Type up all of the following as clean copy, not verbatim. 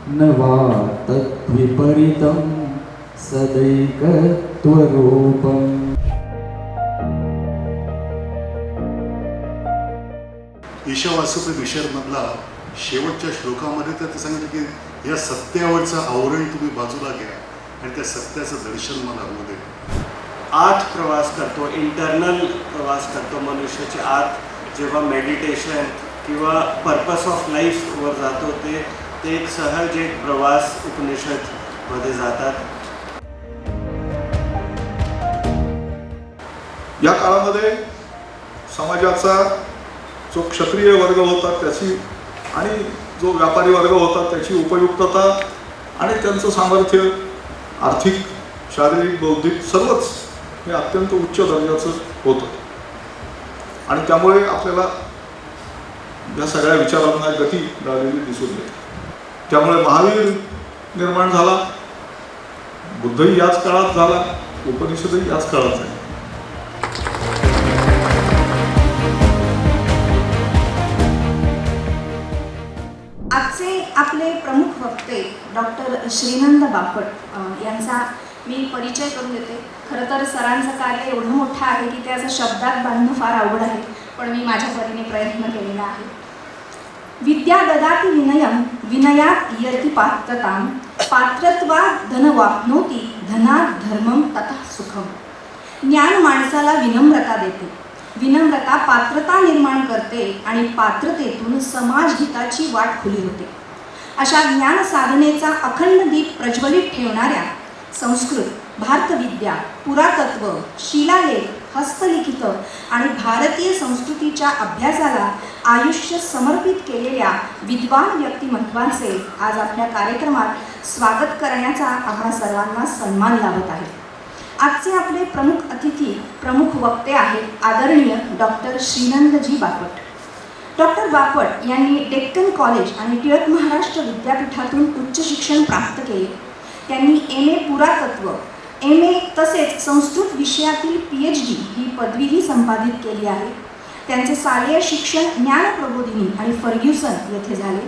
न वा तद्विपरीतं सदैकत्वरूपम्. ईशावास्यपनिषदमधला शेवटच्या श्लोकामध्ये तर ते सांगितलं की या सत्यावरचं आवरण तुम्ही बाजूला घ्या आणि त्या सत्याचं दर्शन मला होऊ दे. आत प्रवास करतो, इंटरनल प्रवास करतो मनुष्याच्या आत. जेव्हा मेडिटेशन किंवा पर्पस ऑफ लाईफवर जातो ते एक सहज एक प्रवास उपनिषदमध्ये जातात. या काळामध्ये समाजाचा जो क्षत्रिय वर्ग होता त्याची आणि जो व्यापारी वर्ग होता त्याची उपयुक्तता आणि त्यांचं सामर्थ्य आर्थिक, शारीरिक, बौद्धिक सर्वच हे अत्यंत उच्च दर्जाचं होतं. आणि त्यामुळे आपल्याला या सगळ्या विचारांना गती मिळालेली दिसून येते. त्यामुळे महावीर निर्माण झाला, बुद्धही याच काळात झाला, उपनिषदही याच काळात आहे. आजचे आपले प्रमुख वक्ते डॉक्टर श्रीनंद बापट यांचा मी परिचय करून देते. खरं तर सरांचं कार्य एवढं मोठं आहे की ते असं शब्दात बांधणं फार अवघड आहे, पण मी माझ्या परीने प्रयत्न केलेला आहे. विद्या ददाति विनयं विनयात यति पात्रतां पात्रत्वात् धनवाप्नोति धनात् धर्मं ततः सुखम. ज्ञान माणसाला विनम्रता देते, विनम्रता पात्रता निर्माण करते आणि पात्रतेतून समाजहिताची वाट खुली होते. अशा ज्ञान साधनेचा अखंड दीप प्रज्वलित ठेवणाऱ्या संस्कृत, भारतविद्या, पुरातत्व, शिलालेख, हस्तलिखित आणि भारतीय संस्कृतीच्या अभ्यासाला आयुष्य समर्पित केलेल्या विद्वान व्यक्तिमत्वांचे आज आपल्या कार्यक्रमात स्वागत करण्याचा आम्हा सर्वांना सन्मान लाभत आहे. आजचे आपले प्रमुख अतिथी, प्रमुख वक्ते आहेत आदरणीय डॉक्टर श्रीनंदजी बापट. डॉक्टर बापट यांनी डेक्कन कॉलेज आणि टिळक महाराष्ट्र विद्यापीठातून उच्च शिक्षण प्राप्त केले. त्यांनी MA पुरातत्व, MA तसेच संस्कृत विषयातील PhD ही पदवीही संपादित केली आहे. त्यांचे शालेय शिक्षण ज्ञानप्रबोधिनी आणि फर्ग्युसन येथे झाले.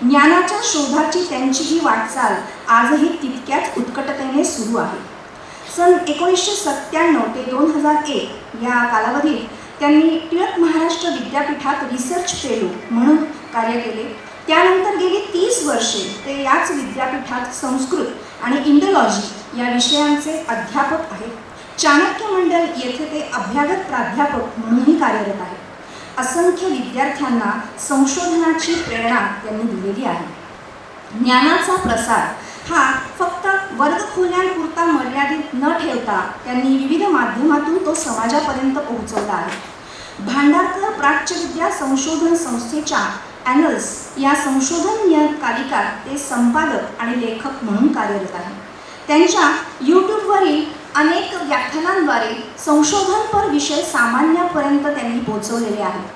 ज्ञानाच्या शोधाची त्यांची ही वाटचाल आजही तितक्याच उत्कटतेने सुरू आहे. सन 1997 ते 2001 या कालावधीत त्यांनी टिळक महाराष्ट्र विद्यापीठात रिसर्च फेलो म्हणून कार्य केले. त्यानंतर गेली 30 वर्षे ते याच विद्यापीठात संस्कृत आणि इंडोलॉजी या विषयांचे अध्यापक आहेत. चाणक्य मंडल येथे ते अभ्यागत प्राध्यापक म्हणूनही कार्यरत आहेत. असंख्य विद्यार्थ्यांना संशोधनाची प्रेरणा त्यांनी दिलेली आहे. ज्ञानाचा प्रसार हा फक्त वर्गखोल्यांपुरता मर्यादित न ठेवता त्यांनी विविध माध्यमातून तो समाजापर्यंत पोहोचवला आहे. भांडारकर प्राच्यविद्या संशोधन संस्थेच्या ॲनल्स या संशोधन नियतकालिकात ते संपादक आणि लेखक म्हणून कार्यरत आहेत. त्यांच्या यूट्यूबवरील अनेक व्याख्यानांद्वारे संशोधनपर विषय सामान्यापर्यंत त्यांनी पोहोचवलेले आहेत.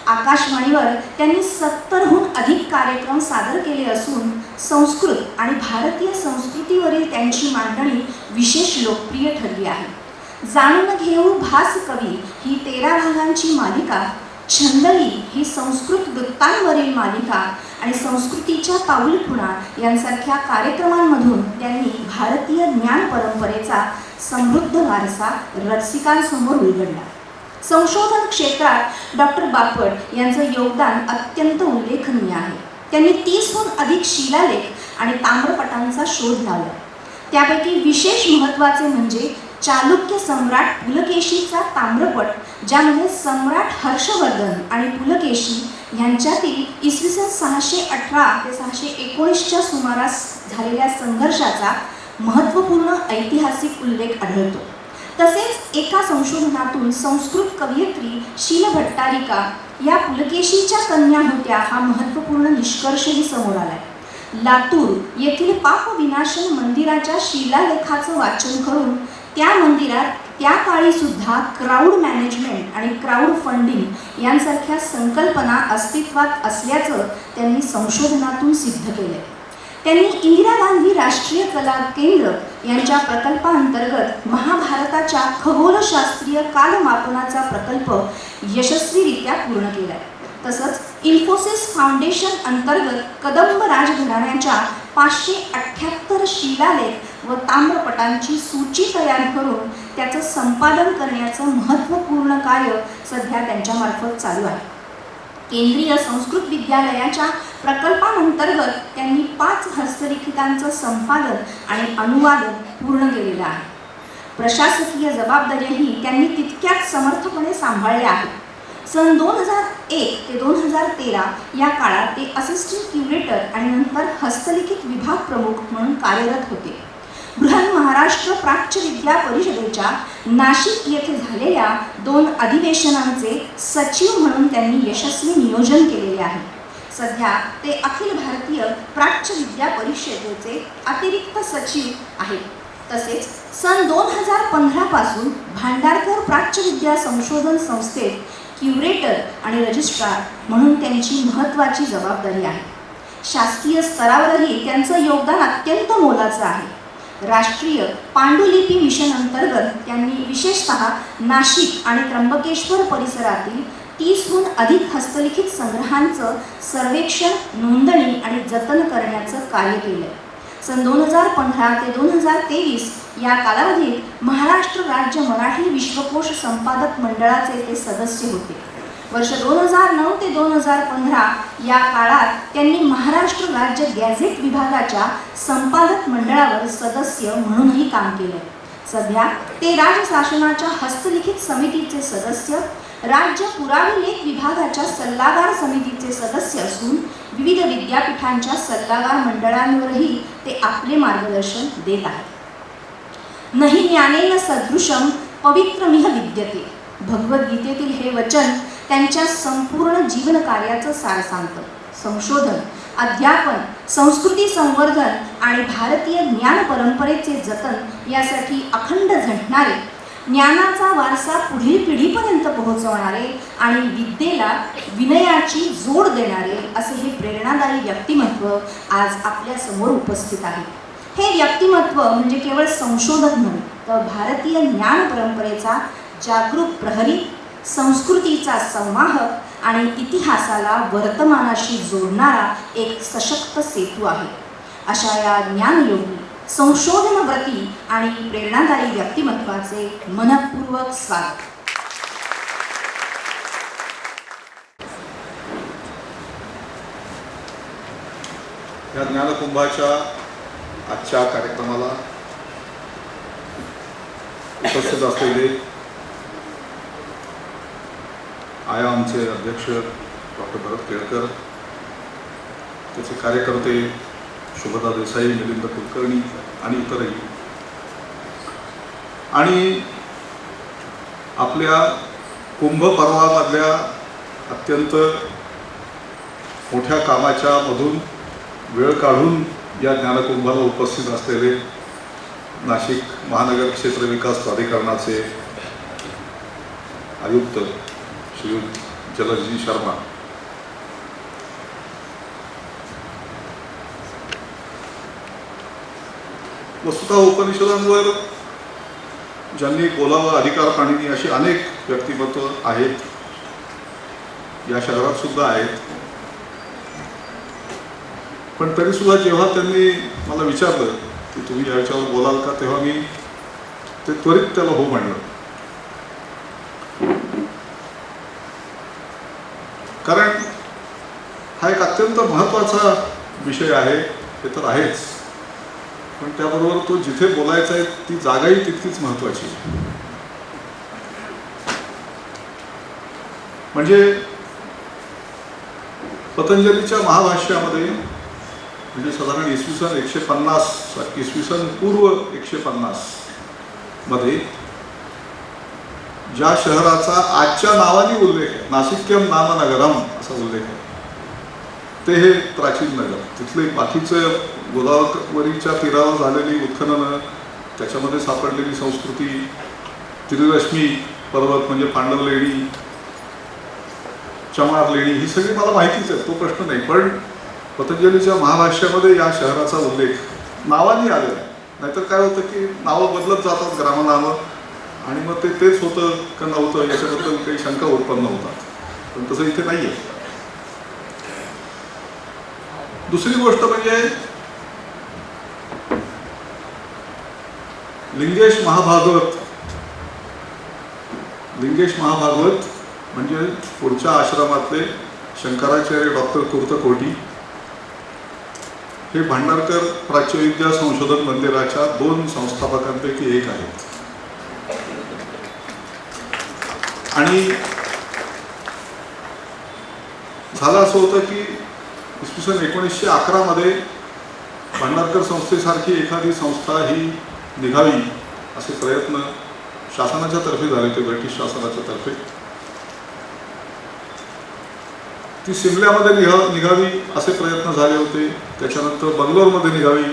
आकाशवाणीवर त्यांनी 70हून अधिक कार्यक्रम सादर केले असून संस्कृत आणि भारतीय संस्कृतीवरील त्यांची मांडणी विशेष लोकप्रिय ठरली आहे. जाणून घेऊ भास कवी ही 13 भागांची मालिका, छंदली ही संस्कृत वृत्तांवरील मालिका आणि संस्कृतीच्या पाऊलखुणा यांसारख्या कार्यक्रमांमधून त्यांनी भारतीय ज्ञान परंपरेचा समृद्ध वारसा रसिकांसमोर उलगडला. संशोधन क्षेत्रात डॉक्टर बापट यांचं योगदान अत्यंत उल्लेखनीय आहे. त्यांनी 30हून अधिक शिलालेख आणि ताम्रपटांचा शोध लावला. त्यापैकी विशेष महत्त्वाचे म्हणजे चालुक्य सम्राट पुलकेशीचा ताम्रपट, ज्यामध्ये सम्राट हर्षवर्धन आणि पुलकेशी यांच्यातील इसवी सन 618 ते 619च्या सुमारास झालेल्या संघर्षाचा महत्त्वपूर्ण ऐतिहासिक उल्लेख आढळतो. तसेच एका संशोधनातून संस्कृत कवयित्री शीलभट्टारिका या पुलकेशीच्या कन्या होत्या हा महत्त्वपूर्ण निष्कर्षही समोर आलाय. लातूर येथील पापविनाशन मंदिराच्या शिलालेखाचं वाचन करून त्या मंदिरात त्या काळी सुद्धा क्राऊड मॅनेजमेंट आणि क्राऊड फंडिंग यांसारख्या संकल्पना अस्तित्वात असल्याचं त्यांनी संशोधनातून सिद्ध केले. त्यांनी इंदिरा गांधी राष्ट्रीय कला केंद्र यांच्या प्रकल्पांतर्गत महाभारताच्या खगोलशास्त्रीय कालमापनाचा प्रकल्प यशस्वीरित्या पूर्ण केला. तसंच इन्फोसिस फाउंडेशन अंतर्गत कदंब राजघराण्याच्या 578 शिलालेख व ताम्रपटांची सूची तयार करून त्याचं संपादन करण्याचं महत्त्वपूर्ण कार्य सध्या त्यांच्यामार्फत चालू आहे. केंद्रीय संस्कृत विद्यालयाच्या प्रकल्पांतर्गत त्यांनी 5 हस्तलिखितांचं संपादन आणि अनुवादन पूर्ण केलेलं आहे. प्रशासकीय जबाबदाऱ्याही त्यांनी तितक्याच समर्थपणे सांभाळल्या आहेत. सन 2001 ते 2013 या काळात ते असिस्टंट क्युरेटर आणि नंतर हस्तलिखित विभाग प्रमुख म्हणून कार्यरत होते. बृहन महाराष्ट्र प्राच्य विद्या परिषदेच्या नाशिक येथे झालेल्या 2 अधिवेशनांचे सचिव म्हणून त्यांनी यशस्वी नियोजन केलेले आहे. सध्या ते अखिल भारतीय प्राच्य विद्या परिषदेचे अतिरिक्त सचिव आहेत. तसेच सन 2015 पासून भांडारकर प्राच्यविद्या संशोधन संस्थेत क्युरेटर आणि रजिस्ट्रार म्हणून त्यांची महत्त्वाची जबाबदारी आहे. शासकीय स्तरावरही त्यांचं योगदान अत्यंत मोलाचं आहे. राष्ट्रीय पांडुलिपी मिशन अंतर्गत त्यांनी विशेषतः नाशिक आणि त्र्यंबकेश्वर परिसरातील 30हून अधिक हस्तलिखित संग्रहांचं सर्वेक्षण, नोंदणी आणि जतन करण्याचं कार्य केलं. सन 2015 ते 2023 या कालावधीत महाराष्ट्र राज्य मराठी विश्वकोश संपादक मंडळाचे ते सदस्य होते. वर्ष 2009 ते 2015 या काळात त्यांनी महाराष्ट्र राज्य गॅझेट विभागाच्या संपादक मंडळावर सदस्य म्हणूनही काम केले. सध्या ते राज्य शासनाच्या हस्तलिखित समितीचे सदस्य, राज्य पुरावेलेख विभागाच्या सल्लागार समितीचे सदस्य असून विविध विद्यापीठांच्या सल्लागार मंडळांवरही ते आपले मार्गदर्शन देत आहेत. नहि ज्ञानेन सदृशम पवित्रमिह विद्यते. भगवद्गीतेतील हे वचन त्यांच्या संपूर्ण जीवन कार्याचं सार सांगतं. संशोधन, अध्यापन, संस्कृती संवर्धन आणि भारतीय ज्ञान परंपरेचे जतन यासाठी अखंड झटणारे, ज्ञानाचा वारसा पुढील पिढीपर्यंत पोहोचवणारे आणि विद्येला विनयाची जोड देणारे असे हे प्रेरणादायी व्यक्तिमत्व आज आपल्या समोर उपस्थित आहे. हे व्यक्तिमत्व म्हणजे केवळ संशोधक नव्हे, तर भारतीय ज्ञान परंपरेचा जागरूक प्रहरी, संस्कृतीचा संवाहक आणि इतिहासाला वर्तमानाशी जोडणारा एक सशक्त सेतू आहे. अशा या ज्ञानयोगी, संशोधनव्रती आणि प्रेरणादायी व्यक्तिमत्वाचे मनपूर्वक स्वागत. या ज्ञानकुंभाच्या आजच्या कार्यक्रमाला उपस्थित असलेले आयामचे अध्यक्ष डॉक्टर भरत केळकर, त्याचे कार्यकर्ते शुभदा देसाई, मिलिंद कुलकर्णी आणि इतरही, आणि आपल्या कुंभ पर्वामधल्या अत्यंत मोठ्या कामाच्या मधून वेळ काढून या ज्ञानकुंभाला उपस्थित असलेले नाशिक महानगर क्षेत्र विकास प्राधिकरणाचे आयुक्त श्री जलजी शर्मा, वस्तुतः उपनिषदांवर ज्यांनी बोलावं अधिकार पाणिनी अशी अनेक व्यक्तिमत्व आहेत, या शहरात सुद्धा आहेत. पण तरी सुद्धा जेव्हा त्यांनी मला विचारलं की तुम्ही याच्यावर बोलाल का, तेव्हा मी ते त्वरित त्याला हो म्हणलं. कारण हा एक अत्यंत महत्त्वाचा विषय आहे, हे तर आहेच, पण त्याबरोबर तो जिथे बोलायचा आहे ती जागाही तितकीच महत्त्वाची. म्हणजे पतंजलीच्या महाभाष्यामध्ये, म्हणजे साधारण इसवी सन 150, इसवी सन पूर्व 150 मध्ये ज्या शहराचा आजच्या नावाने उल्लेख आहे, नाशिक्यम नाम नगरम असा उल्लेख आहे, ते हे प्राचीन नगर. तिथले बाकीचं गोदावरीच्या तीरावर झालेली उत्खननं, त्याच्यामध्ये सापडलेली संस्कृती, त्रिरश्मी पर्वत म्हणजे पांडव लेणी, चमार लेणी, ही सगळी मला माहितीच आहे, तो प्रश्न नाही. पण पतंजलीच्या महाभाष्यामध्ये या शहराचा उल्लेख नावाने आलेला आहे. नाहीतर काय होतं की नावं बदलत जातात, ग्रामनावं, आणि मग तेच होतं का नव्हतं याच्याबद्दल काही शंका उत्पन्न होतात. पण तसं इथे नाही आहे. दुसरी गोष्ट म्हणजे लिंगेश महाभागवत म्हणजे पुढच्या आश्रमातले शंकराचार्य डॉक्टर कुर्तकोटी हे भांडारकर प्राच्यविद्या संशोधन मंदिराच्या 2 संस्थापकांपैकी एक आहेत. आणि झालं असं होतं की इसवी सन 1911 मध्ये भांडारकर संस्थेसारखी एखादी संस्था ही निघावी असे प्रयत्न शासनाच्या तर्फे झाले होते, ब्रिटिश शासनाच्या तर्फे. ती सिमल्यामध्ये निघावी असे प्रयत्न झाले होते. त्याच्यानंतर बंगलोरमध्ये निघावी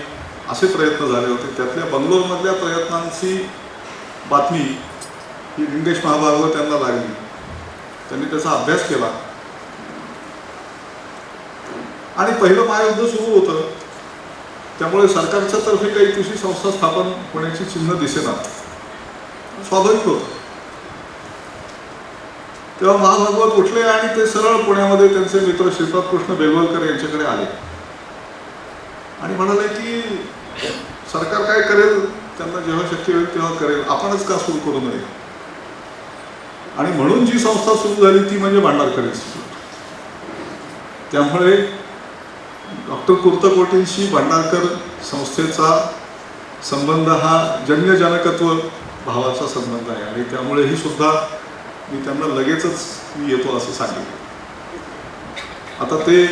असे प्रयत्न झाले होते. त्यातल्या बंगलोरमधल्या प्रयत्नांची बातमी ही लिंगेश महाभागवत यांना लागली. त्यांनी त्याचा अभ्यास केला आणि पहिलं महायुद्ध सुरू होतं. त्यामुळे सरकारच्या तर्फे काही तशी संस्था स्थापन होण्याची चिन्ह दिसेनात. स्वाभाविक होतं. तेव्हा महाभागवत उठले आणि ते सरळ पुण्यामध्ये त्यांचे मित्र श्रीपाद कृष्ण बेलवलकर यांच्याकडे आले आणि म्हणाले की सरकार काय करेल, त्यांना जेव्हा शक्य होईल तेव्हा करेल, आपणच का सुरू करू नये. आणि म्हणून जी संस्था सुरू झाली ती म्हणजे भांडारकर इन्स्टिट्यूट. त्यामुळे डॉक्टर कुर्तकोटींशी भांडारकर संस्थेचा संबंध हा जन्यजनकत्व भावाचा संबंध आहे. आणि त्यामुळे ही सुद्धा मी त्यांना लगेचच मी येतो असं सांगितलं. आता ते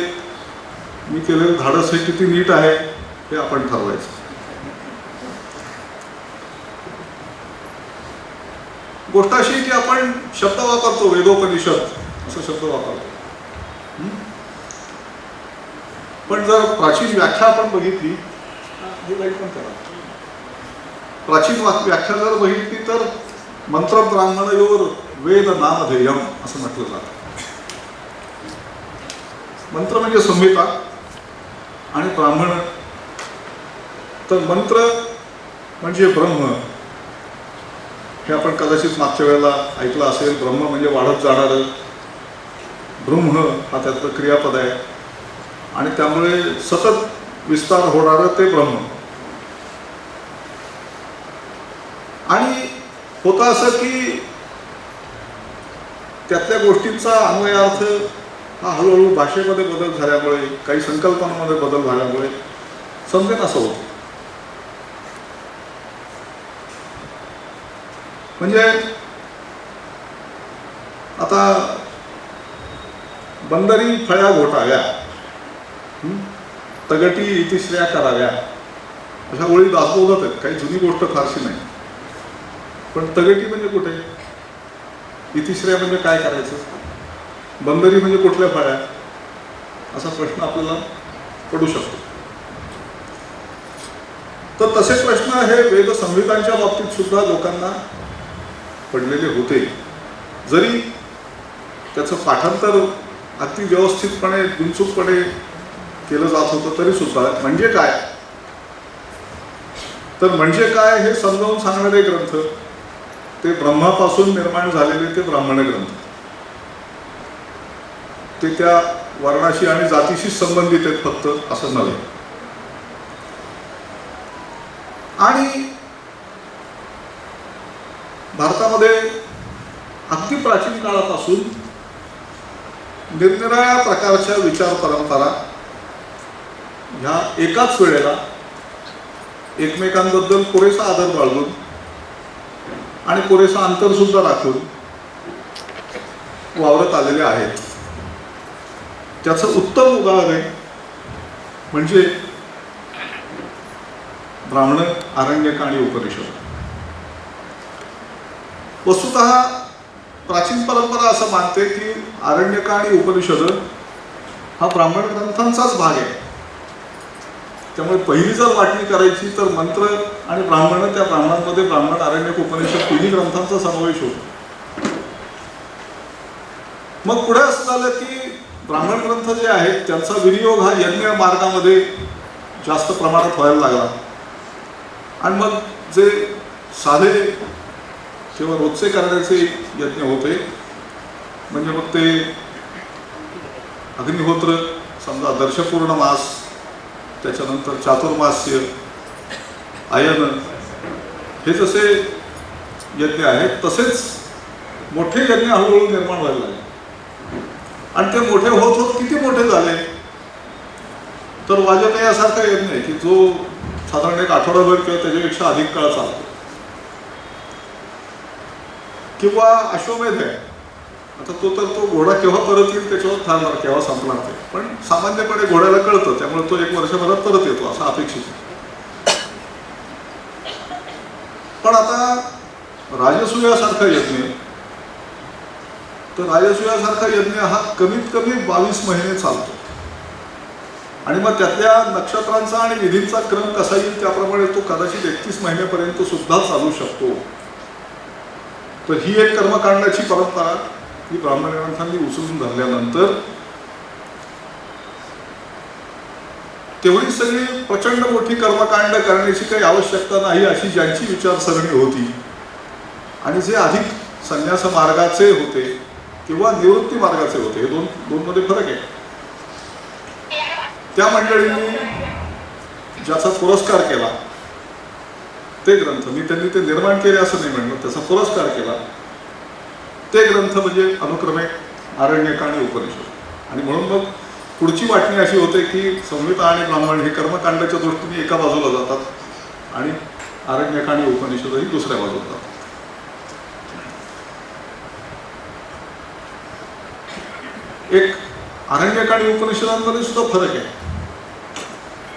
मी केलेलं धाडस हे किती नीट आहे हे आपण ठरवायचं. गोष्ट अशी की आपण शब्द वापरतो, वेदोपनिषद असा शब्द वापरतो. पण जर प्राचीन व्याख्या आपण बघितली, प्राचीन व्याख्या जर बघितली तर मंत्र ब्राह्मणयोर वेद नामधेयम असं म्हटलं जातं. मंत्र म्हणजे संहिता आणि ब्राह्मण तर मंत्र म्हणजे ब्रह्म. हे आपण कदाचित मागच्या वेळेला ऐकलं असेल. ब्रह्म म्हणजे वाढत जाणारं, ब्रह्म हा त्यातलं क्रियापद आहे आणि त्यामुळे सतत विस्तार होणारं ते ब्रह्म. आणि होतं असं की त्यातल्या गोष्टींचा अन्वयार्थ हा हळूहळू भाषेमध्ये बदल झाल्यामुळे, काही संकल्पनांमध्ये बदल झाल्यामुळे समजेन असं होतं. म्हणजे आता बंदरी फळ्या घोटाव्या, तगटी इतिश्र्या कराव्या, अशा ओळी दासबोधत आहेत. काही जुनी गोष्ट फारशी नाही. पण तगटी म्हणजे कुठे, इतिश्र्या म्हणजे काय करायचं, बंदरी म्हणजे कुठल्या फळ्या, असा प्रश्न आपल्याला पडू शकतो. तर तसे प्रश्न हे वेद संहितांच्या बाबतीत सुद्धा लोकांना पडलेले होते. जरी त्याचं पाठांतर अति व्यवस्थितपणे बिनचूकपणे केलं जात होतं तरी सुद्धा म्हणजे काय, तर म्हणजे काय हे समजावून सांगणारे ग्रंथ, ते ब्रह्मापासून निर्माण झालेले ते ब्राह्मण ग्रंथ, ते त्या वर्णाशी आणि जातीशी संबंधित आहेत फक्त असं नव्हे. आणि भारतामध्ये अगदी प्राचीन काळापासून निरनिराळ्या प्रकारच्या विचार परंपरा ह्या एकाच वेळेला एकमेकांबद्दल पुरेसा आदर बाळगून आणि पुरेसा अंतर सुद्धा राखून वावरत आलेले आहेत. त्याचं उत्तम उदाहरण म्हणजे ब्राह्मण, आरण्यक आणि उपनिषद. वस्तुतः प्राचीन परंपरा असं मानते की आरण्यक आणि उपनिषद हा ब्राह्मण ग्रंथांचाच भाग आहे. त्यामुळे पहिली जर वाटणी करायची तर मंत्र आणि ब्राह्मण, त्या ब्राह्मणांमध्ये ब्राह्मण, आरण्यक, उपनिषद तिन्ही ग्रंथांचा समावेश होतो. मग पुढे असं झालं की ब्राह्मण ग्रंथ जे आहेत त्यांचा विनियोग हा यज्ञ मार्गामध्ये जास्त प्रमाणात व्हायला लागला. आणि मग जे साधे किंवा रोजचे करण्याचे यज्ञ होते, म्हणजे मग ते अग्निहोत्र, समजा दर्शपूर्ण मास त्याच्यानंतर चातुर्मास्य, आयन, हे जसे यज्ञ आहेत तसेच मोठे यज्ञ हळूहळू निर्माण व्हायला लागले. आणि ते मोठे होत होत किती मोठे झाले तर वाजपेयासारखा यज्ञ आहे की जो साधारण एक आठवडाभर किंवा त्याच्यापेक्षा अधिक काळ चालतो. किंवा अश्वमेध आहे, आता तो घोडा केव्हा परत येईल त्याच्यावर ठरणार, केव्हा संपणार ते. पण सामान्यपणे घोड्याला कळतं, त्यामुळे तो 1 वर्षभरात परत येतो असं अपेक्षित आहे. पण आता राजसूयासारखा यज्ञ, तर राजसूयासारखा यज्ञ हा कमीत कमी 22 महिने चालतो. आणि मग त्यातल्या नक्षत्रांचा आणि विधींचा क्रम कसा येईल त्याप्रमाणे तो कदाचित 31 महिन्यापर्यंत सुद्धा चालू शकतो. तर ही एक कर्मकांडाची परंपरा ही ब्राह्मण ग्रंथांनी उचलून धरल्यानंतर तेवढी सगळी प्रचंड मोठी कर्मकांड करण्याची काही आवश्यकता नाही अशी ज्यांची विचारसरणी होती आणि जे अधिक संन्यास मार्गाचे होते किंवा निवृत्ती मार्गाचे होते, हे दोन मध्ये फरक आहे, त्या मंडळींनी ज्याचा पुरस्कार केला ते ग्रंथ, मी त्यांनी ते निर्माण केले असं नाही म्हणलं, त्याचा पुरस्कार केला ते ग्रंथ म्हणजे अनुक्रमे आरण्यक आणि उपनिषद. आणि म्हणून मग पुढची वाटणी अशी होते की संहिता आणि ब्राह्मण हे कर्मकांडाच्या दृष्टीने एका बाजूला जातात आणि आरण्यक आणि उपनिषदही दुसऱ्या बाजूला जातात. एक आरण्यक आणि उपनिषदांमध्ये सुद्धा फरक आहे,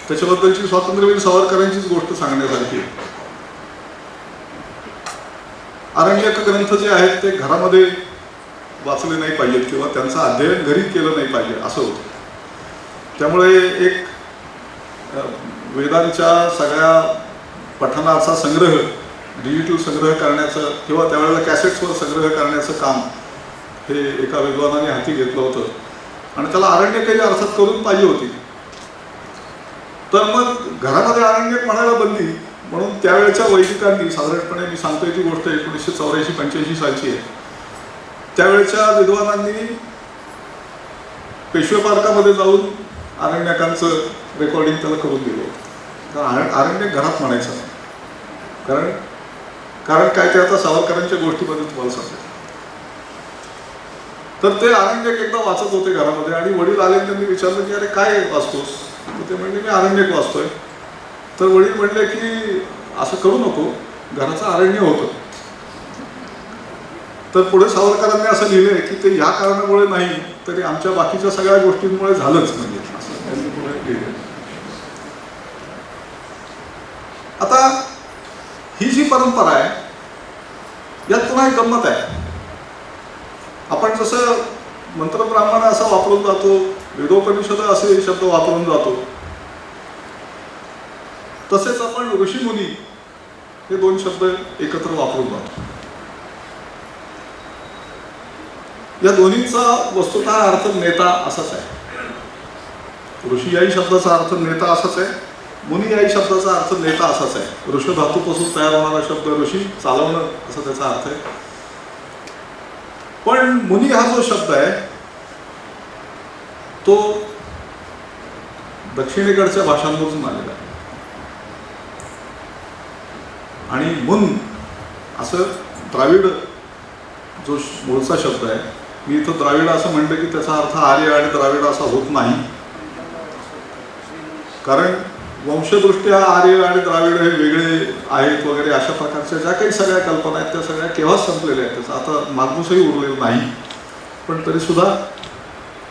त्याच्याबद्दलची स्वातंत्र्यवीर सावरकरांचीच गोष्ट सांगण्यासारखी. आरण्यक ग्रंथ जे आहेत ते घरामध्ये वाचले नाही पाहिजेत किंवा त्यांचं अध्ययन घरी केलं नाही पाहिजे असं होतं. त्यामुळे एक वेदांच्या सगळ्या पठणाचा संग्रह, डिजिटल संग्रह करण्याचं किंवा त्यावेळेला कॅसेट्सवर संग्रह करण्याचं काम हे एका विद्वानाने हाती घेतलं होतं आणि त्याला आरण्यकही अर्थात करून पाहिजे होती. तर मग घरामध्ये आरण्यक म्हणायला बंदी म्हणून त्यावेळेच्या वैदिकांनी साधारणपणे, मी सांगतोय ती गोष्ट 1984-85 सालची आहे, त्यावेळेच्या विद्वानांनी पेशवे पार्कामध्ये जाऊन आरण्यकांचं रेकॉर्डिंग त्याला करून दिलं होतं. तर आरण्यक घरात म्हणायचं नाही, कारण काय ते आता सावरकरांच्या गोष्टीमध्ये तुम्हाला सांगतो. तर ते आरण्यक एकदा वाचत होते घरामध्ये आणि वडील आले, त्यांनी विचारलं की अरे काय वाचतोस, तर ते म्हणले मी आरण्यक वाचतोय. तर वडील म्हणले की असं करू नको, घराचं आरण्य होतं. तर पुढे सावरकरांनी असं लिहिलंय की ते या कारणामुळे नाही तरी आमच्या बाकीच्या सगळ्या गोष्टींमुळे झालंच, म्हणजे असं त्यांनी पुढे लिहिलंय. आता ही जी परंपरा आहे यात पुन्हा एक गंमत आहे. आपण जसं मंत्रब्राह्मण असं वापरून जातो, वेदोपनिषद असे शब्द वापरून जातो, तसेच आपण ऋषीमुनी हे 2 शब्द एकत्र वापरून जातो. या दोन्हीचा वस्तुतः अर्थ नेता असाच आहे. ऋषी याही शब्दाचा अर्थ नेता असाच आहे, मुनी याही शब्दाचा अर्थ नेता असाच आहे. ऋष धातूपासून तयार होणारा शब्द ऋषी, चालवणं असा त्याचा अर्थ आहे. पण मुनी हा जो शब्द आहे तो दक्षिणेकडच्या भाषांमधून आलेला आहे. आणि मुन असं द्राविड जो मूळचा शब्द आहे, मी इथं द्राविड असं म्हणलं की त्याचा अर्थ आर्य आणि द्राविड असा होत नाही, कारण वंशदृष्ट्या आर्य आणि द्राविड हे वेगळे आहेत वगैरे अशा प्रकारच्या ज्या काही सगळ्या कल्पना आहेत त्या सगळ्या केव्हाच संपलेल्या आहेत, त्याचा आता मागूसही उरलेलं नाही. पण तरी सुद्धा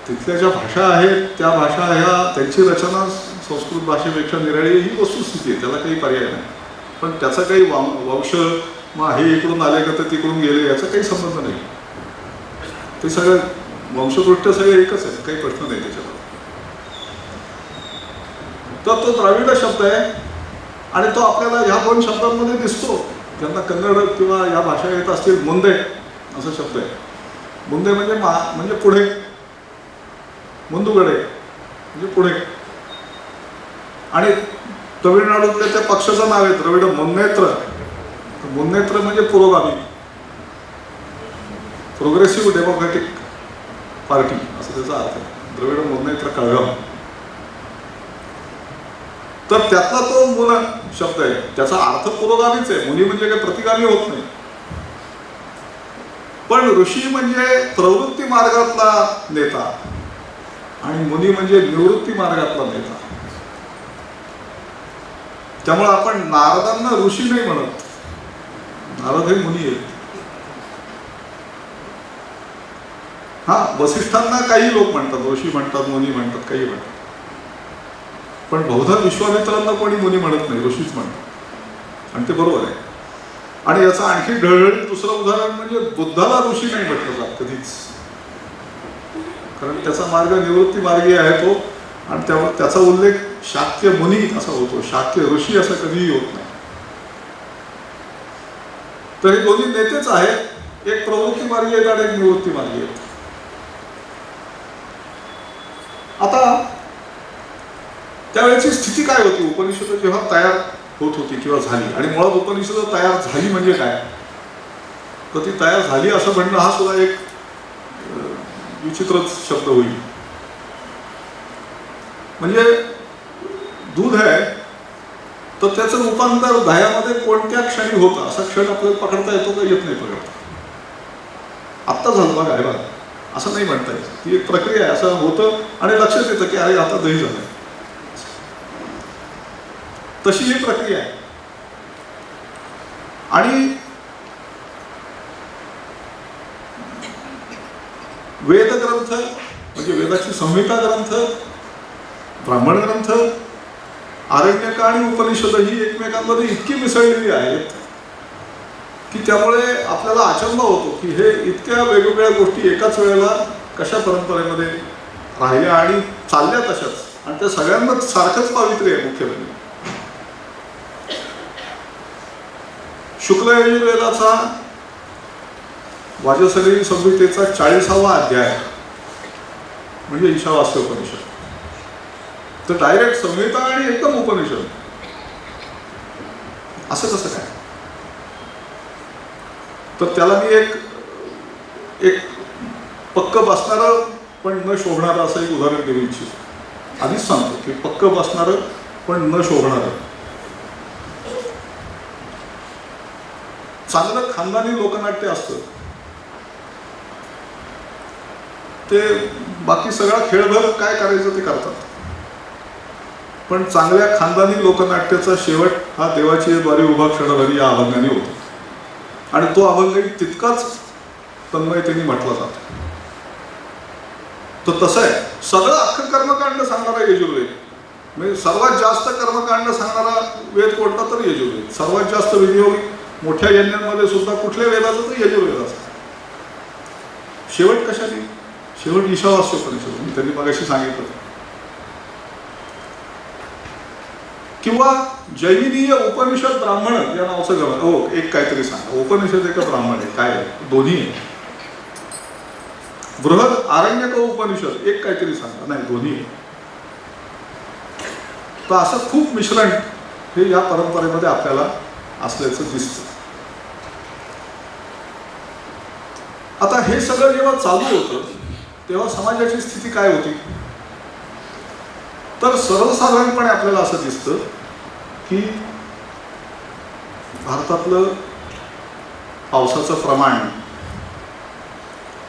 तिथल्या ज्या भाषा आहेत त्या भाषा ह्या त्यांची रचना संस्कृत भाषेपेक्षा निराळी ही वस्तुस्थिती आहे, त्याला काही पर्याय नाही. पण त्याचा काही वंश मग हे इकडून आले का तर तिकडून गेले याचा काही संबंध नाही. ते सगळं वंशदृष्ट्या सगळे एकच आहे, काही प्रश्न नाही त्याच्यावर. तर तो द्राविड शब्द आहे आणि तो आपल्याला ह्या 2 शब्दांमध्ये दिसतो. ज्यांना कन्नड किंवा या भाषा येत असतील, मुंदे असा शब्द आहे. मुंदे म्हणजे म्हणजे पुढे, मुंदुगडे म्हणजे पुढे. आणि तमिळनाडूतल्या त्या पक्षाचं नाव आहे द्रविड मुन्नेत्र. मुन्नेत्र म्हणजे पुरोगामी, प्रोग्रेसिव्ह डेमोक्रॅटिक पार्टी असं त्याचा अर्थ आहे. द्रविड मुन्नेत्र कळघम. तर त्यातला तो मुन शब्द आहे, त्याचा अर्थ पुरोगामीच आहे. मुनी म्हणजे काही प्रतिगामी होत नाही. पण ऋषी म्हणजे प्रवृत्ती मार्गातला नेता आणि मुनी म्हणजे निवृत्ती मार्गातला नेता. त्यामुळे आपण नारदांना ऋषी नाही म्हणत, नारद हे मुनी आहेत. हा, वसिष्ठांना काही लोक म्हणतात, ऋषी म्हणतात, मुनी म्हणतात, काही म्हणतात. पण बहुधा विश्वामित्रांना कोणी मुनी म्हणत नाही, ऋषीच म्हणतात. आणि ते बरोबर आहे. आणि याचं आणखी ढळढळीत दुसरं उदाहरण म्हणजे बुद्धाला ऋषी नाही म्हटलं जात कधीच, कारण त्याचा मार्ग निवृत्ती मार्गी आहे तो. आणि त्यावर त्याचा उल्लेख शाक्य मुनी असा होतो, शाक्य ऋषी असं कधीही होत नाही. तर हे दोन्ही नेतेच आहेत, एक प्रवृत्ती मार्गी आहेत आणि एक निवृत्ती मार्गी आहेत. आता त्यावेळेची स्थिती काय होती? उपनिषद जेव्हा तयार होत होती किंवा झाली, आणि मुळात उपनिषद तयार झाली म्हणजे काय, तर ती तयार झाली असं म्हणणं हा सुद्धा एक विचित्रच शब्द होईल. म्हणजे दूध आहे तर त्याचं रूपांतर दह्यामध्ये कोणत्या क्षणी होतं असा क्षण आपल्याला पकडता येतो का? येत नाही पकडता. आत्ता झालं बघा, आहे बघा, असं नाही म्हणता येत. ती एक प्रक्रिया आहे, असं होतं आणि लक्षात येतं की अरे आता दही झालं. तशी ही प्रक्रिया आहे. आणि वेद ग्रंथ म्हणजे वेदाची संहिता ग्रंथ, ब्राह्मण ग्रंथ, आरण्यक आणि उपनिषद ही एकमेकांमध्ये इतकी मिसळलेली आहेत की त्यामुळे आपल्याला अचंब होतो की हे इतक्या वेगवेगळ्या गोष्टी एकाच वेळेला कशा परंपरेमध्ये राहिल्या आणि चालल्या तशाच, आणि त्या सगळ्यांना सारखंच पावित्र्य आहे. मुख्य म्हणजे शुक्ल यजुर्वेदाचा वाजसनेयी संहितेचा 40वा अध्याय म्हणजे ईशावास्य उपनिषद. तर डायरेक्ट संहिता आणि एकदम उपनिषद असं कसं काय? तर त्याला मी एक पक्क बसणारं पण न शोभणारं असं एक उदाहरण देऊ इच्छितो. आधीच सांगतो की पक्क बसणारं पण न शोभणारं. चांगलं खानदानी लोकनाट्य असतं ते बाकी सगळा खेळभर काय करायचं ते करतात, पण चांगल्या खानदानी लोकनाट्याचा शेवट हा देवाची द्वारे उभा क्षणभरी या अभंगाने होतो. आणि तो अभंगही तितकाच तन्मयतेने म्हटला जातो. तर तसं आहे, सगळं अख्खं कर्मकांड सांगणारा यजुर्वेद, म्हणजे सर्वात जास्त कर्मकांड सांगणारा वेद कोणता तर यजुर्वेद. सर्वात जास्त विनियोग मोठ्या यज्ञांमध्ये सुद्धा कुठल्या वेदाचं तर यजुर्वेदाचं. शेवट कशाने? शेवट ईशावास्य उपनिषद, मी त्यांनी मगाशी सांगितलं. किंवा जैमिनीय उपनिषद ब्राह्मण या नावाचं ग्रंथ. हो, एक काहीतरी सांगा, उपनिषद एक ब्राह्मण आहे काय आहे? दोन्ही आहे. बृहद आरण्यक उपनिषद एक काहीतरी सांगा, नाही दोन्ही आहे. तर असं खूप मिश्रण हे या परंपरेमध्ये आपल्याला असल्याचं दिसतं. आता हे सगळं जेव्हा चालू होतं तेव्हा समाजाची स्थिती काय होती? तर सर्वसाधारणपणे आपल्याला असं दिसतं की भारतातलं पावसाचं प्रमाण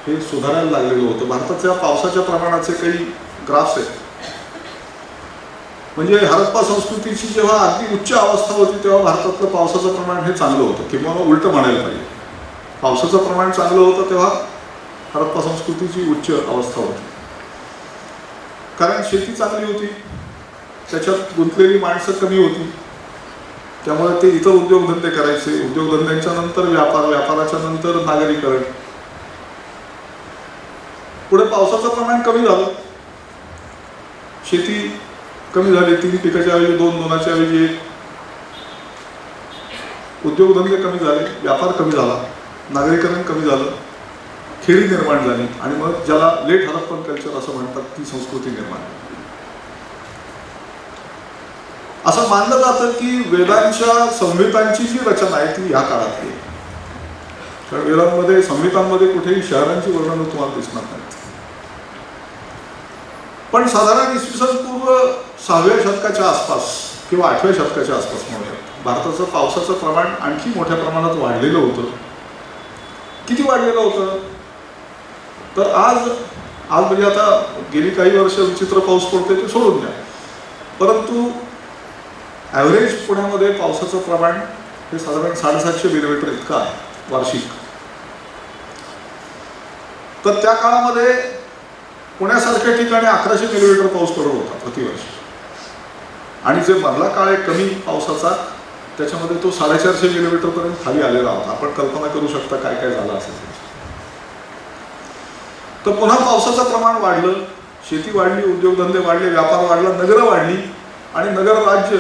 हे सुधारायला लागलेलं होतं. भारताच्या पावसाच्या प्रमाणाचे काही ग्राफ्स आहेत. म्हणजे हरप्पा संस्कृतीची जेव्हा अगदी उच्च अवस्था होती तेव्हा भारतातलं पावसाचं प्रमाण हे चांगलं होतं, किंवा उलटं म्हणायला पाहिजे, पावसाचं प्रमाण चांगलं होतं तेव्हा हरप्पा संस्कृतीची उच्च अवस्था होती. कारण शेती चांगली होती, त्याच्यात गुंतलेली माणसं कमी होती, त्यामुळे ते इतर उद्योगधंदे करायचे. उद्योगधंद्यांच्या नंतर व्यापार, व्यापाराच्या नंतर नागरीकरण. पुढे पावसाचं प्रमाण कमी झालं, शेती कमी झाली, 3 पिकाच्या ऐवजी 2, 2च्या ऐवजी 1. उद्योगधंदे कमी झाले, व्यापार कमी झाला, नागरीकरण कमी झालं, खेडी निर्माण झाली, आणि मग ज्याला लेट हरप्पन कल्चर असं म्हणतात ती संस्कृती निर्माण झाली. असं मानलं जातं की वेदांच्या संहितांची जी रचना आहे ती ह्या काळातली आहे. कारण वेदांमध्ये संहितांमध्ये कुठेही शहरांची वर्णनं तुम्हाला दिसणार नाहीत. पण साधारण इसवी सन पूर्व 6व्या शतकाच्या आसपास किंवा 8व्या शतकाच्या आसपास म्हणूया भारताचं पावसाचं प्रमाण आणखी मोठ्या प्रमाणात वाढलेलं होतं. किती वाढलेलं होतं तर आज म्हणजे आता गेली काही वर्ष विचित्र पाऊस पडतोय ते सोडून द्या, परंतु ॲव्हरेज पुण्यामध्ये पावसाचं प्रमाण हे साधारण 750 मिलीमीटर इतकं आहे वार्षिक. तर त्या काळामध्ये पुण्यासारख्या ठिकाणी 1100 मिलीमीटर पाऊस पडत होता प्रतिवर्षी, आणि जे मधला काळ आहे कमी पावसाचा त्याच्यामध्ये तो 450 मिलीमीटरपर्यंत खाली आलेला होता. आपण कल्पना करू शकता काय काय झालं असेल. तर पुन्हा पावसाचं प्रमाण वाढलं, शेती वाढली, उद्योगधंदे वाढले, व्यापार वाढला, नगरं वाढली, आणि नगर राज्य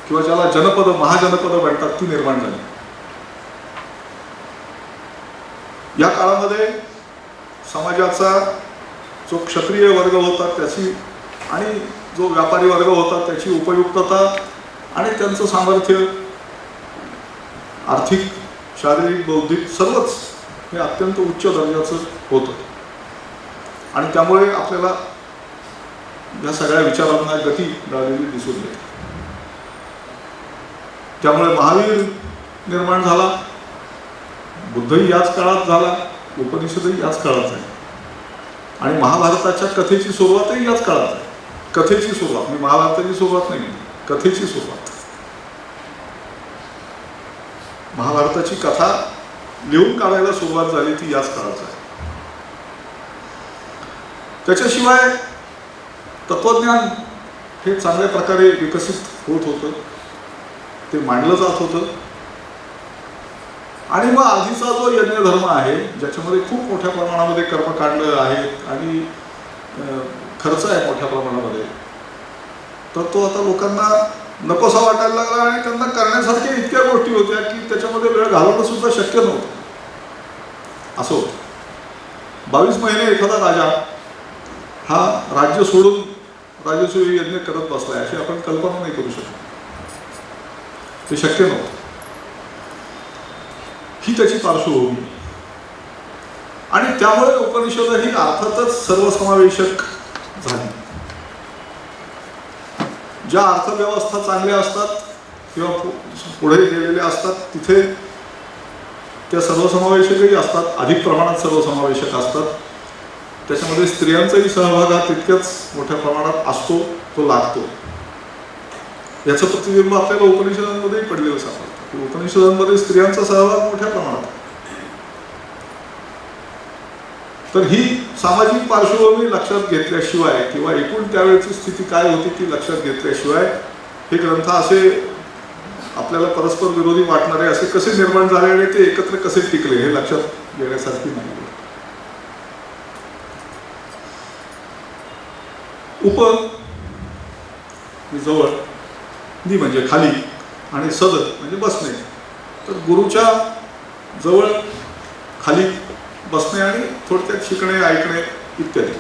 किंवा ज्याला जनपद महाजनपद म्हणतात ती निर्माण झाली. या काळामध्ये समाजाचा जो क्षत्रिय वर्ग होता त्याची आणि जो व्यापारी वर्ग होता त्याची उपयुक्तता आणि त्यांचं सामर्थ्य आर्थिक, शारीरिक, बौद्धिक सर्वच हे अत्यंत उच्च दर्जाचं होतं. आणि त्यामुळे आपल्याला या सगळ्या विचारांना गती मिळालेली दिसून येते. त्यामुळे महावीर निर्माण झाला, बुद्धही याच काळात झाला, उपनिषदही याच काळात आहे, आणि महाभारताच्या कथेची सुरुवातही याच काळात आहे. कथेची सुरुवात, मी महाभारताची सुरुवात नाही, कथेची सुरुवात. महाभारताची कथा लिहून काढायला सुरुवात झाली ती याच काळात आहे. त्याच्याशिवाय तत्वज्ञान हे चांगल्या प्रकारे विकसित होत होतं, ते मांडलं जात होतं. आणि मग आधीचा जो यज्ञधर्म आहे ज्याच्यामध्ये खूप मोठ्या प्रमाणामध्ये कर्मकांड आहेत आणि खर्च आहे मोठ्या प्रमाणामध्ये, तर तो आता लोकांना नकोसा वाटायला लागला, आणि त्यांना करण्यासारख्या इतक्या गोष्टी होत्या की त्याच्यामध्ये वेळ घालवणं सुद्धा शक्य नव्हतं. असं होतं. 22 महिने एखादा राजा हा राज्य सोडून राजसूय यज्ञ करत बसलाय अशी आपण कल्पना नाही करू शकत. ते शक्य नव्हतं. ही त्याची पार्श्वभूमी, आणि त्यामुळे उपनिषद ही अर्थातच सर्वसमावेशक झाली. ज्या अर्थव्यवस्था चांगल्या असतात किंवा पुढे गेलेल्या असतात तिथे त्या सर्वसमावेशकही असतात, अधिक प्रमाणात सर्वसमावेशक असतात. त्याच्यामध्ये स्त्रियांचाही सहभाग हा तितक्याच मोठ्या प्रमाणात असतो, तो लागतो. याचं प्रतिबिंब आपल्याला उपनिषदांमध्येही पडलेलं सापडतं. उपनिषदांमध्ये स्त्रियांचा सहभाग मोठ्या प्रमाणात. तर ही सामाजिक पार्श्वभूमी लक्षात घेतल्याशिवाय किंवा एकूण त्यावेळेची स्थिती काय होती ती लक्षात घेतल्याशिवाय हे ग्रंथ असे आपल्याला परस्पर विरोधी वाटणारे असे कसे निर्माण झाले आणि ते एकत्र कसे टिकले हे लक्षात घेण्यासारखी नाही. जवळ, नि म्हणजे खाली, आणि सद म्हणजे बसणे. तर गुरुच्या जवळ, खाली बसणे आणि थोडक्यात शिकणे, ऐकणे इत्यादी.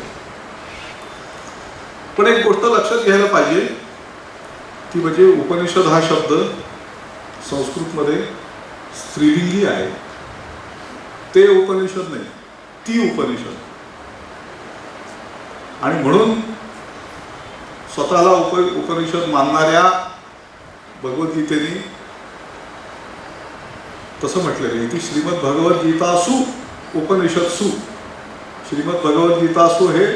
पण एक गोष्ट लक्षात घ्यायला पाहिजे ती म्हणजे उपनिषद हा शब्द संस्कृतमध्ये स्त्रीलिंगी आहे. ते उपनिषद नाही, ती उपनिषद. आणि म्हणून स्वतःला उपनिषद मानणाऱ्या भगवद्गीतेने तसं म्हटलेलं आहे की श्रीमद भगवद्गीतासु उपनिषदसु. श्रीमद भगवद्गीतासु हे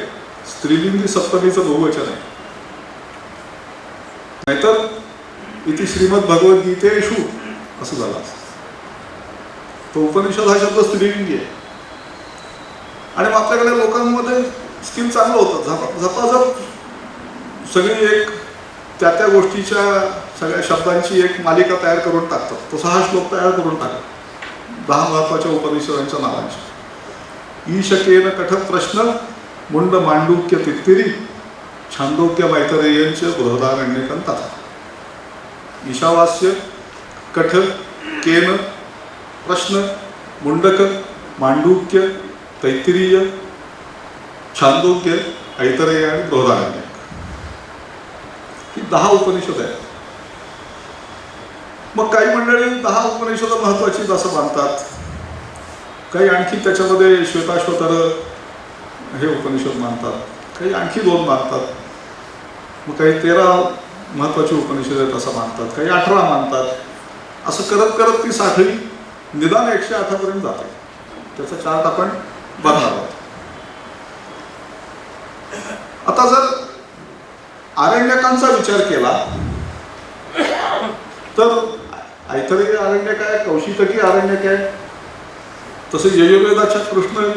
स्त्रीलिंगी सप्तमीचं बहुवचन आहे. नाहीतर इथे श्रीमद भगवद्गीतेषु असं झालं. तो उपनिषद हा शब्द स्त्रीलिंगी आहे. आणि मग आपल्याकडे लोकांमध्ये स्किल चांगलं होतं, झपाझप सगळी एक त्या त्या गोष्टीच्या सगळ्या शब्दांची एक मालिका तयार करून टाकतात. तो 6 श्लोक तयार करून टाकतात 10 महत्वाच्या उपनिषदांच्या नावांची. ईशकेन कठ प्रश्न मुंड मांडूक्य तित्तिरी छांदोक्य मैत्रेयंच बृहदारण्यकं तथा. ईशावास्य, कठ, केन, प्रश्न, मुंडक, मांडूक्य, तैत्तिरीय, छांदोक्य, ऐतरेय आणि बृहदारण्यक ही 10 उपनिषद आहेत. मग काही मंडळी 10 उपनिषद महत्वाची असं मानतात, काही आणखी त्याच्यामध्ये श्वेताश्वतर हे उपनिषद मानतात, काही आणखी 2 मानतात, मग काही 13 महत्त्वाची उपनिषद आहेत असं मानतात, काही 18 मानतात. असं करत करत ती साखळी निदान 108 पर्यंत जाते. त्याचा चार्ट आपण बघणार आहोत. आता जर आरण्यकांचा विचार केला तर ऐतरेय आरण्यक आहे, कौशितकी आरण्यक आहे. तसे यजुर्वेदाच्या कृष्ण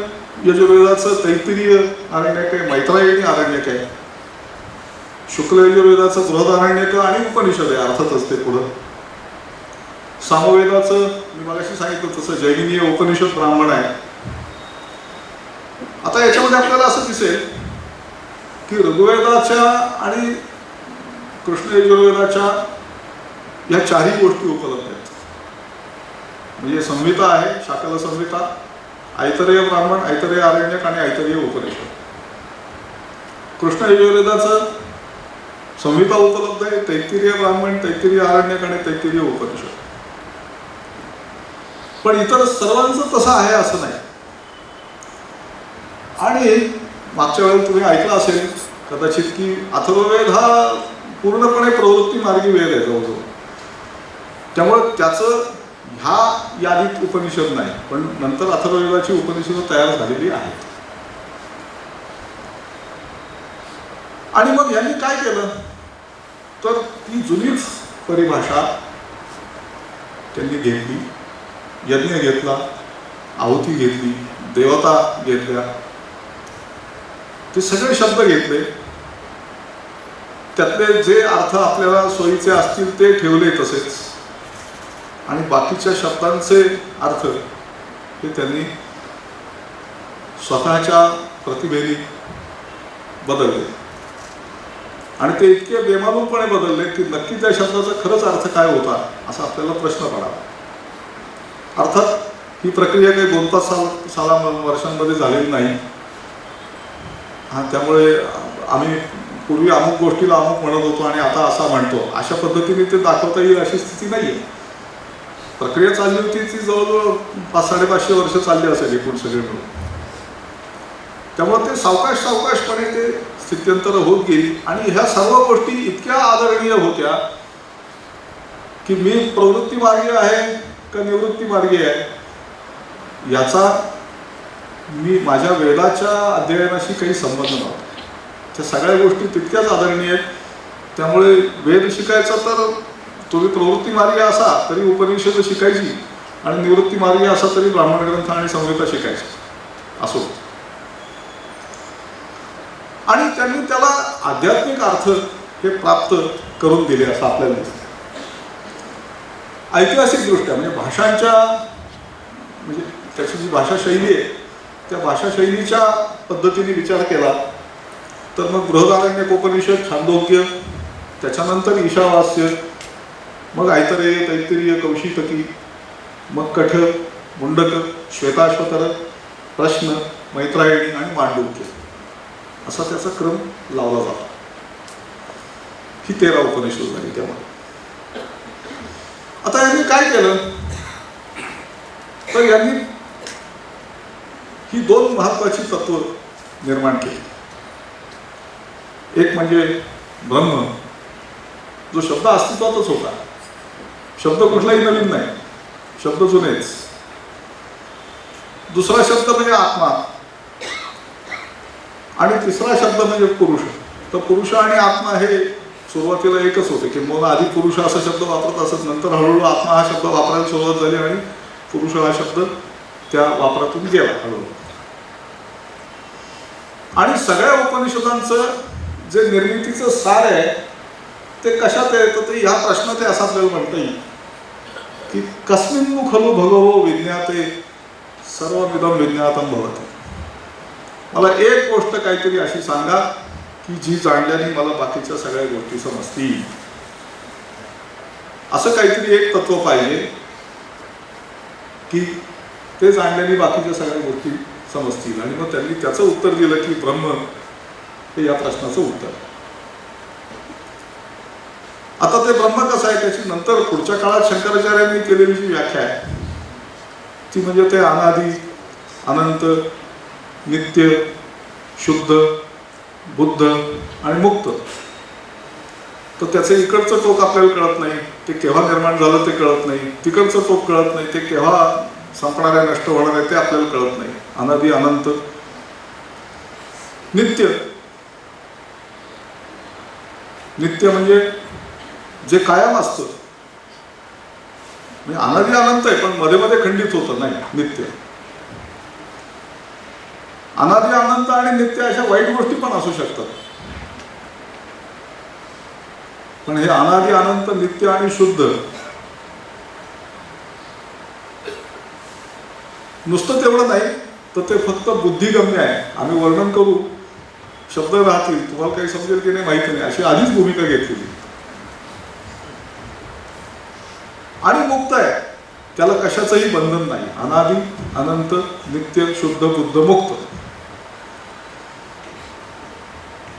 यजुर्वेदाचं तैत्तिरीय आरण्यक आहे, मैत्रायणी आरण्यक आहे. शुक्ल यजुर्वेदाचं बृहदारण्यक आणि उपनिषद आहे अर्थातच ते पुढं. सामवेदाचं मी मगाशी सांगितलं तसं जैमिनीय उपनिषद ब्राह्मण आहे. आता याच्यामध्ये आपल्याला असं दिसेल की ऋग्वेदाच्या आणि कृष्ण यजुर्वेदाच्या या चारही गोष्टी उपलब्ध आहेत. म्हणजे संहिता आहे, शाकल संहिता, ऐतरेय ब्राह्मण, ऐतरेय आरण्यक आणि ऐतरेय उपनिषद. कृष्ण यजुर्वेदाचं संहिता उपलब्ध आहे, तैत्तिरीय ब्राह्मण, तैत्तिरीय आरण्यक आणि तैत्तिरीय उपनिषद. पण इतर सर्वांचं तसं आहे असं नाही. आणि मागच्या वेळेला तुम्ही ऐकलं असेल कदाचित की अथर्ववेद हा पूर्णपणे प्रवृत्ती मार्गी वेद आहे जवळजवळ. त्यामुळे त्याचं ह्या यादीत उपनिषद नाही, पण नंतर अथर्ववेदाची उपनिषद तयार झालेली आहेत. आणि मग यांनी काय केलं तर ती जुनीच परिभाषा त्यांनी घेतली. यज्ञ घेतला, आहुती घेतली, देवता घेतल्या, ते सगळे शब्द घेतले, त्यातले जे अर्थ आपल्याला सोयीचे असतील ते ठेवले तसेच, आणि बाकीच्या शब्दांचे अर्थ हे त्यांनी स्वतःच्या प्रतिभेने बदलले. आणि ते इतके बेमालूमपणे बदलले की नक्की त्या शब्दाचा खरंच अर्थ काय होता असा आपल्याला प्रश्न पडावा. अर्थात ही प्रक्रिया काही 2-5 वर्षांमध्ये झालेली नाही. त्यामुळे आम्ही पूर्वी अमुक गोष्टीला अमुक म्हणत होतो आणि आता असा म्हणतो अशा पद्धतीने ते दाखवता येईल अशी स्थिती नाही आहे. प्रक्रिया चालली होती ती जवळजवळ 500-550 वर्ष चालली असेल एकूण सगळे मिळून. त्यामुळे ते सावकाशपणे ते स्थित्यंतर होत गेली. आणि ह्या सर्व गोष्टी इतक्या आदरणीय होत्या की मी प्रवृत्ती मार्गी आहे का निवृत्ती मार्गी आहे याचा मी माझ्या वेदाच्या अध्ययनाशी काही संबंध नव्हता. त्या सगळ्या गोष्टी तितक्याच आदरणीय आहेत. त्यामुळे वेद शिकायचा तर तुम्ही प्रवृत्ती मार्गी असा तरी उपनिषद शिकायची, आणि निवृत्ती मार्गी असा तरी ब्राह्मण ग्रंथ आणि संहिता शिकायची असो. आणि त्यांनी त्याला आध्यात्मिक अर्थ हे प्राप्त करून दिले असं आपल्याला दिसतं. ऐतिहासिक दृष्ट्या म्हणजे भाषांच्या म्हणजे त्याची जी भाषा शैली आहे त्या भाषा शैलीच्या पद्धतीने विचार केला तर मग बृहदारण्यक उपनिषद, छांदोग्य, त्याच्यानंतर ईशावास्य, मग ऐतरेय, तैत्तिरीय, कौशितकी, मग कठ, मुंडक, श्वेताश्वतर, प्रश्न, मैत्रायणी आणि मांडूक्य असा त्याचा क्रम लावला जातो. ही 13 उपनिषद झाली. त्यामुळे आता यांनी काय केलं तर यांनी ही 2 महत्वाची तत्व निर्माण केली. एक म्हणजे ब्रह्म, जो शब्द अस्तित्वातच होता, शब्द कुठलाही नवीन नाही, शब्द जुनेच. दुसरा शब्द म्हणजे आत्मा, आणि तिसरा शब्द म्हणजे पुरुष. तर पुरुष आणि आत्मा हे सुरुवातीला एकच होते की मग आधी पुरुष असा शब्द वापरत असत, नंतर हळूहळू आत्मा हा शब्द वापरायला सुरुवात झाली आणि पुरुष हा शब्द त्या वापरातून गेला हळूहळू. आणि सगळ्या उपनिषदांचं जे निर्मितीचं सार आहे ते कशात आहे तर ते ह्या प्रश्नात असं आपल्याला म्हणता येईल की कस्मिन् खलु भगवो विज्ञाते सर्वमिदं विज्ञातं भवति. मला एक गोष्ट काहीतरी अशी सांगा की जी जाणल्याने मला बाकीच्या सगळ्या गोष्टी समजतील. असं काहीतरी एक तत्व पाहिजे की ते जाणल्याने बाकीच्या सगळ्या गोष्टी समजतील. आणि मग त्यांनी त्याचं उत्तर दिलं की ब्रह्म हे या प्रश्नाचं उत्तर. आता ते ब्रह्म कसं आहे त्याची नंतर पुढच्या काळात शंकराचार्यांनी केलेली जी व्याख्या आहे ती म्हणजे ते अनादि, अनंत, नित्य, शुद्ध, बुद्ध आणि मुक्त. तर त्याचं इकडचं टोक आपल्याला कळत नाही, ते केव्हा निर्माण झालं ते कळत नाही, तिकडचं टोक कळत नाही, ते केव्हा संपणार आहे, नष्ट होणार आहे ते आपल्याला कळत नाही. अनादि अनंत नित्य. नित्य म्हणजे जे कायम असतं. म्हणजे अनादि अनंत आहे पण मध्ये मध्ये खंडित होतं नाही. नित्य, अनादि अनंत आणि नित्य अशा वाईट गोष्टी पण असू शकतात. पण हे अनादि अनंत नित्य आणि शुद्ध नुसतं तेवढं नाही तर ते फक्त बुद्धिगम्य आहे. आम्ही वर्णन करू, शब्द राहतील, तुम्हाला काही समजेल की नाही माहिती नाही, अशी आधीच भूमिका घेतलेली. आणि मुक्त आहे, त्याला कशाचंही बंधन नाही. अनादि अनंत नित्य शुद्ध बुद्ध मुक्त.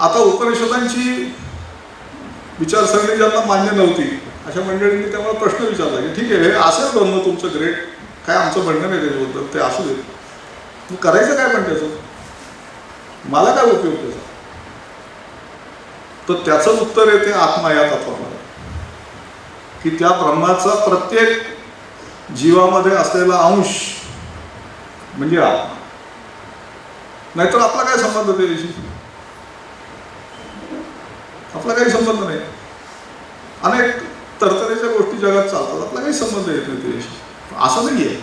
आता उपनिषदांची विचारसरणी ज्यांना मान्य नव्हती अशा मंडळींनी त्यामुळे प्रश्न विचारला की ठीक आहे, हे असेल ब्रह्म तुमचं ग्रेट, काय आमचं म्हणणं नाही त्याच्याबद्दल, ते असू देत, मग करायचं काय पण त्याचं, मला काय उपयोग त्याचा. तर त्याचं उत्तर येते आत्मा या तत्वामध्ये, की त्या ब्रह्माचा प्रत्येक जीवामध्ये असलेला अंश म्हणजे आत्मा. नाहीतर आपला काय संबंध त्याच्याशी, आपला काही संबंध नाही. अनेक तरतरीच्या गोष्टी जगात चालतात, आपला काही संबंध येत नाही त्याच्याशी. असं नाही आहे.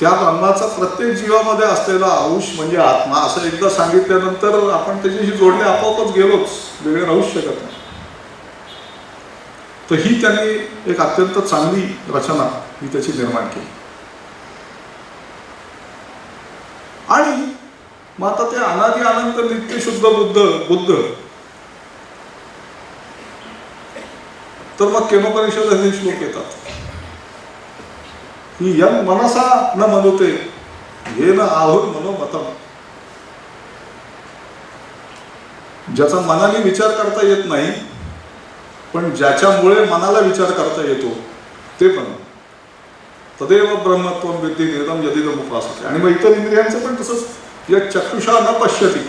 त्या ब्रह्माचा प्रत्येक जीवामध्ये असलेला अंश म्हणजे आत्मा असं एकदा सांगितल्यानंतर आपण त्याच्याशी जोडले आपोआपच गेलोच, वेगळे राहूच शकत नाही. तर ही त्यांनी एक अत्यंत चांगली रचना ही त्याची निर्माण केली. आणि मग आता ते अनादि अनंत नित्य शुद्ध बुद्ध तर मग केनोपनिषद हे श्लोक येतात की यम मनसा न मनोते येन आहुर मनोमतम. ज्याचा मनाने विचार करता येत नाही पण ज्याच्यामुळे मनाला विचार करता येतो ते पण तदेव ब्रह्मत्वं विद्धि नेदम यदिदम उपासते. आणि मग इतर इंद्रियांचं पण तसंच, या चक्षुषा न पश्यती,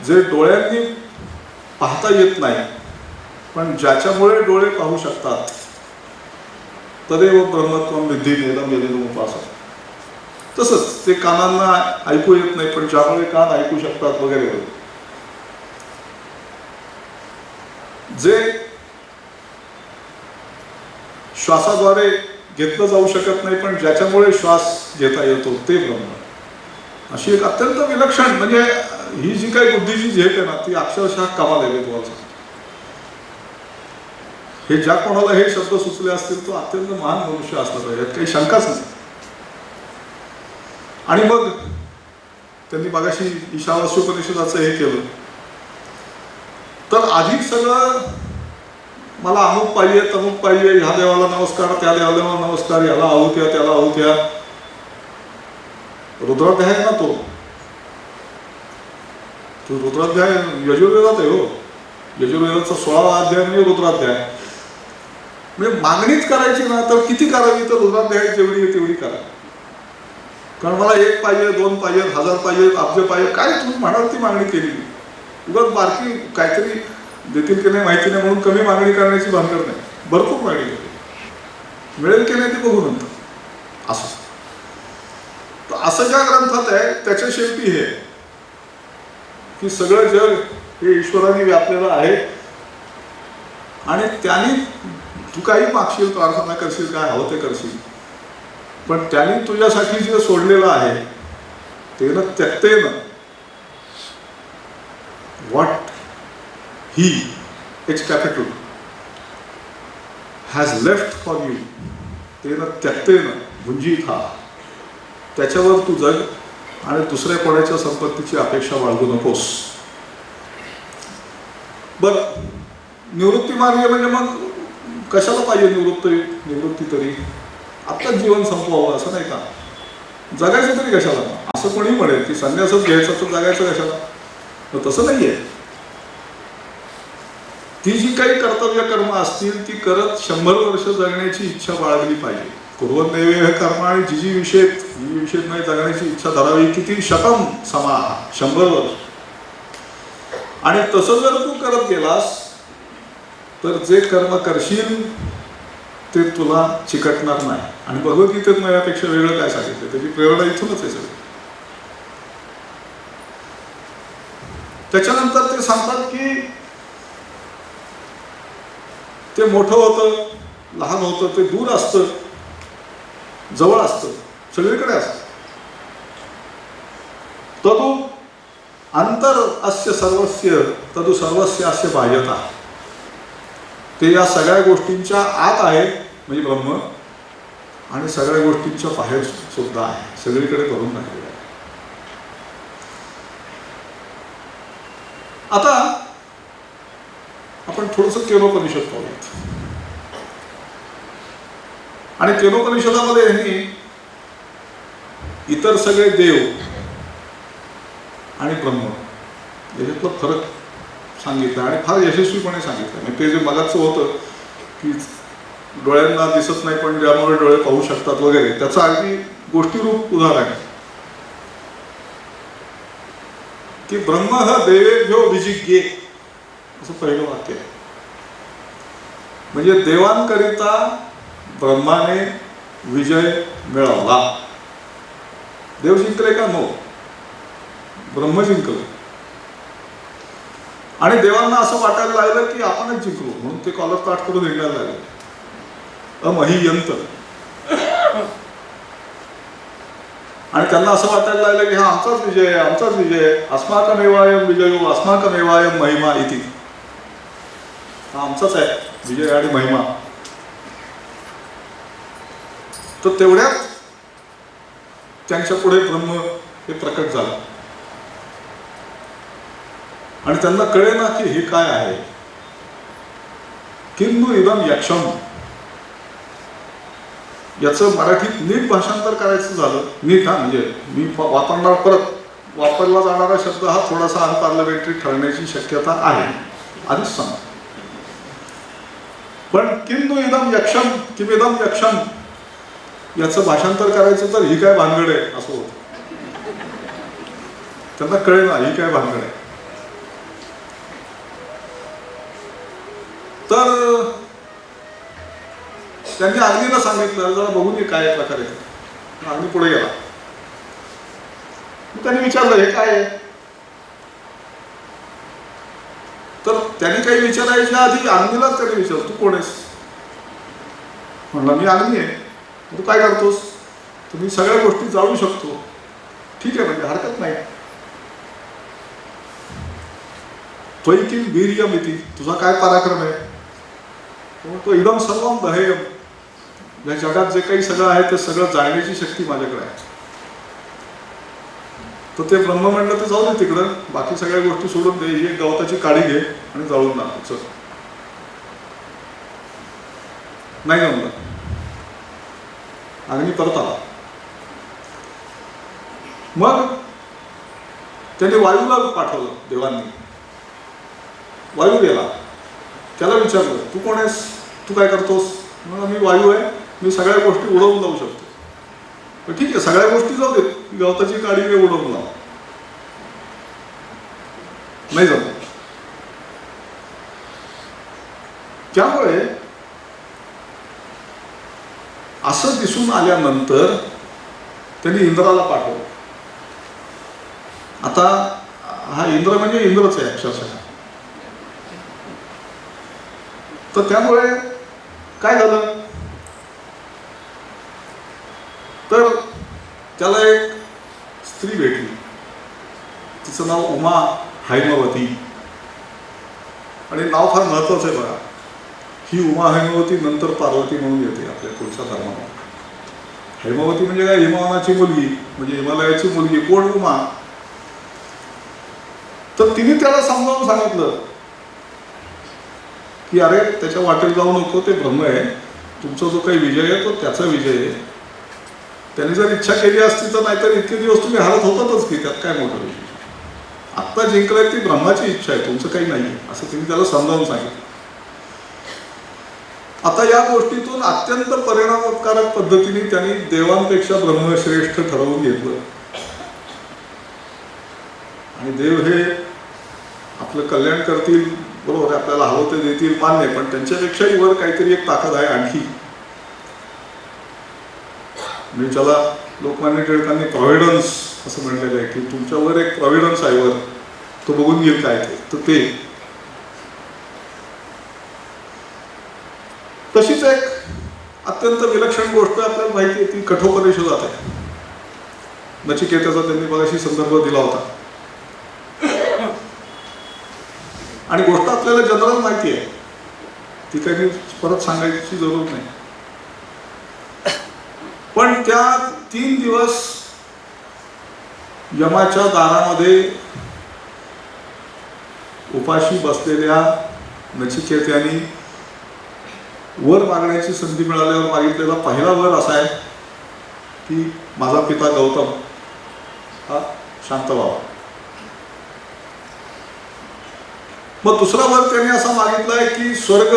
जे डोळ्यांनी पाहता येत नाही पण ज्याच्यामुळे डोळे पाहू शकतात, तदेव ब्रह्मत्वं विद्धि नेदम यदिदम उपासते. तसंच ते कानांना ऐकू येत नाही पण ज्यामुळे कान ऐकू शकतात वगैरे वगैरे. जे श्वासाद्वारे घेतलं जाऊ शकत नाही पण ज्याच्यामुळे श्वास घेता येतो ते ब्रह्म. अशी एक अत्यंत विलक्षण, म्हणजे ही जी काही बुद्धीची झेप आहे ना ती अक्षरशः कमाल आहे विद्वांचा. हे ज्या कोणाला हे शब्द सुचले असतील तो अत्यंत महान मनुष्य असला पाहिजे, काही शंकाच नाही. आणि मग त्यांनी मगाशी ईशावास्योपनिषदाचं हे केलं. तर आधी सगळं मला अमुक पाहिजे तमुक पाहिजे, ह्या देवाला नमस्कार, त्या देवाला नमस्कार, याला आहुत्या त्याला आहुत्या. रुद्राध्याय आहे ना तो रुद्राध्याय यजुर्वेदात आहे हो. यजुर्वेदाचा 16वा अध्याय म्हणजे रुद्राध्याय. म्हणजे मागणीच करायची ना तर किती करावी, तर रुद्राध्याय जेवढी आहे तेवढी करा. कारण मला 1 पाहिजे, 2 पाहिजे, 1000 पाहिजे, अब्ज पाहिजे, काय तुम्ही म्हणाल ती मागणी केली. उगाच बारकी काहीतरी देतील की नाही माहिती नाही म्हणून कमी मागणी करण्याची भानगड नाही, भरपूर मागणी केली, मिळेल की नाही ते बघू नंतर असं. तर असं ज्या ग्रंथात आहे त्याच्या शेवटी हे की सगळं जग हे ईश्वराने व्यापलेलं आहे आणि त्याने तू काही मागशील, प्रार्थना करशील, काय हवं ते करशील, पण त्याने तुझ्यासाठी जे सोडलेलं आहे ते न त्यक्तेन what he H capital has left for you तेन त्यक्तेन भुंजीत हा. त्याच्यावर तू जग आणि दुसऱ्या कोणाच्या संपत्तीची अपेक्षा बाळगू नकोस. बरं, निवृत्ती मार्ग म्हणजे मग कशाला पाहिजे निवृत्ती तरी आत्ताच जीवन संपवावं असं नाही का, जगायचं तरी कशाला. असं कोणी म्हणेल की संन्यासच घ्यायचं तर जगायचं कशाला, तर तसं नाही आहे. ती जी काही कर्तव्य कर्म असतील ती करत 100 वर्ष जगण्याची इच्छा बाळगली पाहिजे. कुर्वन्नैव हे कर्म आणि जी विषेद नाही जगण्याची इच्छा धरावी. किती शतम समा 100 वर्ष. आणि तसं जर तू करत गेलास तर जे कर्म करशील ते तुला चिकटणार नाही. आणि भगवद्गीतेत यापेक्षा वेगळं काय सांगितलं, त्याची प्रेरणा इथूनच आहे सगळी. त्याच्यानंतर ते सांगतात की ते मोठं होतं, लहान होतं, ते दूर असतं, जवळ असतं, सगळीकडे असतं. तदु अंतर अस्य सर्वस्य तदु सर्वस्य अस्य बाह्यता. ते या सगळ्या गोष्टींच्या आत आहे म्हणजे ब्रह्म, आणि सगळ्या गोष्टींच्या बाहेर सुद्धा आहे, सगळीकडे भरून राहिलेलं आहे. आता आपण थोडंसं केनोपनिषद पाहूयात. आणि केनोपनिषदामध्ये यांनी इतर सगळे देव आणि ब्रह्म याच्यातला फरक सांगितलं आणि फार यशस्वीपणे सांगितलं. म्हणजे ते जे मगाचं होतं की डोळ्यांना दिसत नाही पण ज्यामुळे डोळे पाहू शकतात वगैरे, त्याचं अगदी गोष्टीरूप उदाहरण आहे की ब्रह्म ह देवेभ्यो विजिज्ञे असं पहिलं वाक्य आहे. म्हणजे देवांकरिता ब्रह्माने विजय मिळवला. देव जिंकले का? नो, ब्रह्म जिंकलं. आणि देवांना असं वाटायला लागलं की आपणच जिंकलो, म्हणून ते कॉलर ताट करून हिंडायला लागले. अमहियंत. आणि त्यांना असं वाटायला लागलं की हा आमचाच विजय आहे, आमचाच विजय आहे. अस्माकमेवायम विजयो अस्माकमेवायम महिमा इति. हा आमचाच आहे विजय आणि महिमा. तर तेवढ्यात त्यांच्या पुढे ब्रह्म हे प्रकट झालं आणि त्यांना कळे ना की हे काय आहे. किंतु इदम यक्षम, याचं मराठीत नीट भाषांतर करायचं झालं, नीट हा म्हणजे मी वापरणार, परत वापरला जाणारा शब्द हा थोडासा अनपार्लमेंटरी ठरण्याची शक्यता आहे आधीच सांग. पण किंतु इदम यक्षम किमिदम यक्षम याचं भाषांतर करायचं तर ही काय भानगड आहे असं होतं. त्यांना कळे ना ही काय भानगड आहे. तर त्यांनी अग्नीला सांगितलं जरा बघून ये काय प्रकारे. अग्नी पुढे गेला. त्यांनी विचारलं हे काय आहे. तर त्यांनी काही विचारायच्या आधी अग्नीलाच त्यांनी विचारलं तू कोण आहेस. म्हणला मी अग्नी आहे. तू काय करतोस. तुम्ही सगळ्या गोष्टी जाळू शकतो. ठीक आहे म्हणजे हरकत नाही. त्वयि किम वीर्यम इति, तुझा काय पराक्रम आहे. तो इदम सर्वम दहेयम, या जगात जे काही सगळं आहे ते सगळं जाणण्याची शक्ती माझ्याकडे आहे. तर ते ब्रह्म म्हणलं तर जाऊ दे तिकडं, बाकी सगळ्या गोष्टी सोडून दे, ही एक गवताची काडी घे आणि जाळून टाक. चल. नाही जमलं. अग्नी परत आला. मग त्यांनी वायूला पाठवलं देवांनी. वायू गेला. त्याला विचारलं तू कोण आहेस, तू काय करतोस. मग मी वायू आहे, मी सगळ्या गोष्टी उडवून लावू शकतो. पण ठीक आहे सगळ्या गोष्टी जाऊ देत, गवताची काडी मी उडवून लाव. नाही जमलं. त्यामुळे असं दिसून आल्यानंतर त्यांनी इंद्राला पाठवलं. आता हा इंद्र म्हणजे इंद्रच आहे अक्षरशः. तर त्यामुळे काय झालं तर त्याला एक स्त्री भेटली. तिचं नाव उमा हैमवती. आणि नाव फार महत्वाचं आहे बघा. ही उमा हैमवती नंतर पार्वती म्हणून येते आपल्या पुढच्या धर्मामध्ये. हैमवती म्हणजे काय, हिमवानाची मुलगी म्हणजे हिमालयाची मुलगी. कोण उमा. तर तिने त्याला समजावून सांगितलं की अरे त्याच्या वाटेत जाऊ नको, ते ब्रह्म आहे. तुमचा जो काही विजय आहे तो त्याचा विजय आहे. त्यांनी जर इच्छा केली असती तर नाहीतर इतके दिवस तुम्ही हारत होतातच की, त्यात काय मोठं विषय. आत्ता जिंकलाय ती ब्रह्माची इच्छा आहे, तुमचं काही नाही असं तिने त्याला समजावून सांगितलं. आता या गोष्टीतून अत्यंत परिणामकारक पद्धतीने त्यांनी देवांपेक्षा ब्रह्मश्रेष्ठ ठरवून घेतलं. आणि देव हे आपलं कल्याण करतील, बरोबर आहे, आपल्याला हवं ते देतील, मान्य, पण त्यांच्यापेक्षाही वर काहीतरी एक ताकद आहे आणखी. म्हणजे ज्याला लोकमान्य टिळकांनी प्रॉव्हिडन्स असं म्हणलेलं आहे, की तुमच्यावर एक प्रॉव्हिडन्स आहे वर, तो बघून घेईल काय ते. तर ते तशीच एक अत्यंत विलक्षण गोष्ट आपल्याला माहिती आहे, ती कठोपनिषदात आहे. नचिकेताचा त्यांनी मगाशी संदर्भ दिला होता. आणि गोष्ट आपल्याला जनरल माहिती आहे, ती काही परत सांगायची जरूर नाही. पण त्या 3 दिवस यमाच्या दारामध्ये उपाशी बसलेल्या नचिकेत्याने वर मागण्याची संधी मिळाल्यावर मागितलेला पहिला वर असा आहे की माझा पिता गौतम हा शांत व्हावा. मग दुसरा वर त्याने असा मागितलाय की स्वर्ग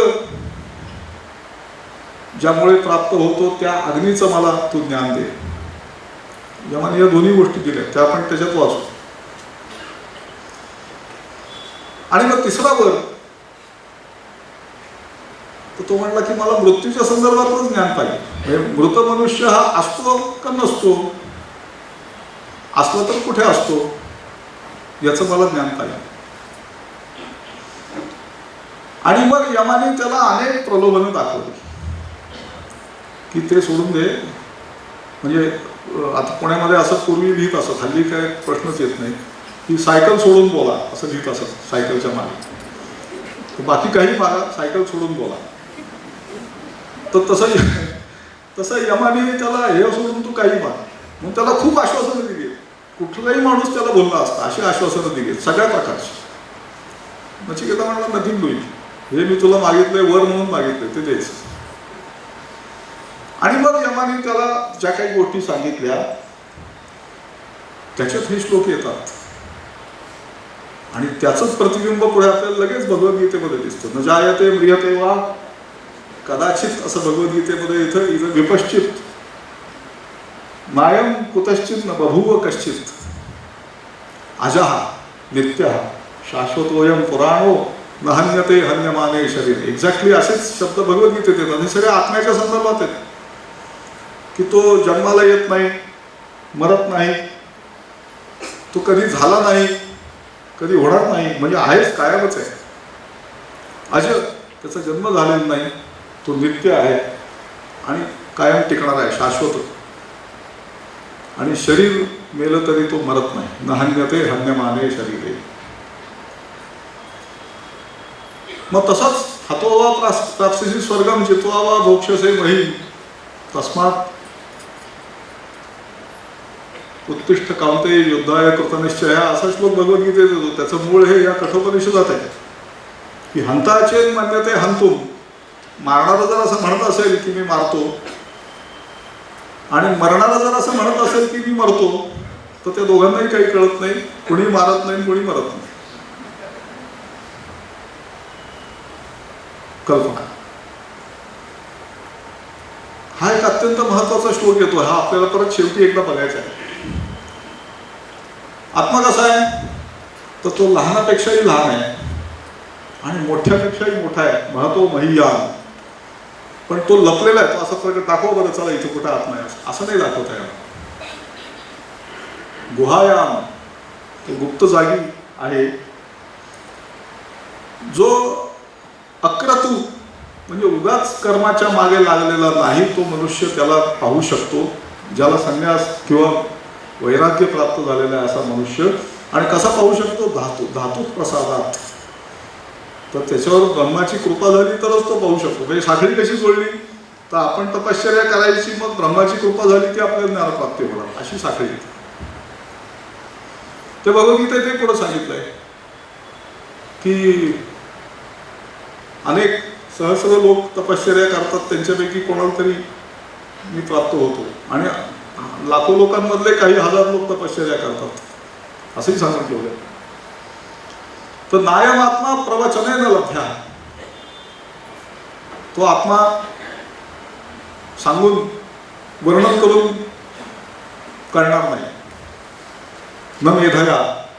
ज्यामुळे प्राप्त होतो त्या अग्नीचं मला तू ज्ञान दे. यमाने या दोन्ही गोष्टी दिल्या, त्या आपण त्याच्यात वाचू. आणि मग तिसरा वर तर तो म्हणला की मला मृत्यूच्या संदर्भातच ज्ञान पाहिजे. म्हणजे मृत मनुष्य हा असतो का नसतो, असला तर कुठे असतो याचं मला ज्ञान पाहिजे. आणि मग यमाने त्याला अनेक प्रलोभनं दाखवली की ते सोडून दे. म्हणजे आता पुण्यामध्ये असं पूर्वी लिहित असत, हल्ली काय प्रश्नच येत नाही, की सायकल सोडून बोला असं लिहित असत सायकलच्या मागे. बाकी काही मागा, सायकल सोडून बोला. तर तसं यमाने त्याला हे सोडून तू काही माग. मग त्याला खूप आश्वासनं दिली. कुठलाही माणूस त्याला बोलला असता अशी आश्वासनं दिली सगळ्या प्रकारची. नचिकेता म्हणला नथिंग डुईंग, हे मी तुला मागितलंय वर म्हणून मागितलंय ते द्यायचं. आणि मग यमाने त्याला ज्या काही गोष्टी सांगितल्या त्याच्यात हे श्लोक येतात आणि त्याचंच प्रतिबिंब पुढे आपल्याला लगेच भगवद्गीतेमध्ये दिसतं. न जायते म्रियते वा कदाचित असं भगवद्गीतेमध्ये इथं विपश्चित नायम कुतश्चित न बभूव कश्चित अजहा नित्यः शाश्वतोयम पुराणो न हन्यते हन्यमाने शरीर. एक्झॅक्टली असेच शब्द भगवद्गीतेत येतात. हे सगळे आत्म्याच्या संदर्भात आहेत की तो जन्माला येत नाही, मरत नाही, तो कधी झाला नाही, कधी होणार नाही, म्हणजे आहेच, कायमच आहे. अजर, त्याचा जन्म झालेला नाही, तो नित्य आहे आणि कायम टिकणार आहे, शाश्वत. आणि शरीर मेलं तरी तो मरत नाही. न हन्यते हन्यमाने शरीरे. मग तसाच हतोवा प्राप्स्यसि स्वर्गम जित्वा वा भोक्ष्यसे मही तस्मात् उत्तिष्ठ कांते युद्धाय कृतनिश्चय असा श्लोक भगवद्गीतेत येतो. त्याचं मूळ हे या कठोपनिषदात आहे की हंताचे मान्यते हंतुम. मारणारा जर असं म्हणत असेल की मी मारतो आणि मरणारा जर असं म्हणत असेल की मी मरतो, तर त्या दोघांनाही काही कळत नाही. कुणी मारत नाही, कुणी मरत नाही. कल्पना. हा एक अत्यंत महत्वाचा श्लोक येतो. हा आपल्याला परत शेवटी एकदा बघायचा आहे. आत्मा कसा आहे तर तो लहानापेक्षाही लहान आहे आणि मोठ्यापेक्षाही मोठा आहे. महतो महियान. पण तो लपलेला आहे. तो असं प्रकट दाखव बरं, चला इथे कुठं आत्मा आहे असं नाही दाखवता येणार. गुहायाम, तो गुप्त जागी आहे. जो अक्रतू म्हणजे उगाच कर्माच्या मागे लागलेला नाही तो मनुष्य त्याला पाहू शकतो. ज्याला संन्यास किंवा वैराग्य प्राप्त झालेला आहे असा मनुष्य. आणि कसा पाहू शकतो? धातूत प्रसादात. तर त्याच्यावर ब्रह्माची कृपा झाली तरच तो पाहू शकतो. म्हणजे साखळी कशी जोडली तर आपण तपश्चर्या करायची, मग ब्रह्माची कृपा झाली की आपल्याला ज्ञानप्राप्ती होणार, अशी साखळी. ते भगवद्गीतेत ते पुढे सांगितलंय की अनेक सहस्र लोक तपश्चर्या करतात, त्यांच्यापैकी कोणाला तरी मी प्राप्त होतो. आणि लाखो लोकांमधले काही हजार लोक तपश्चर्या करतात असंही सांगून ठेवलं. तर नायम आत्मा प्रवचने न लभ्या. तो आत्मा सांगून वर्णन करून कळणार नाही. न मेधया.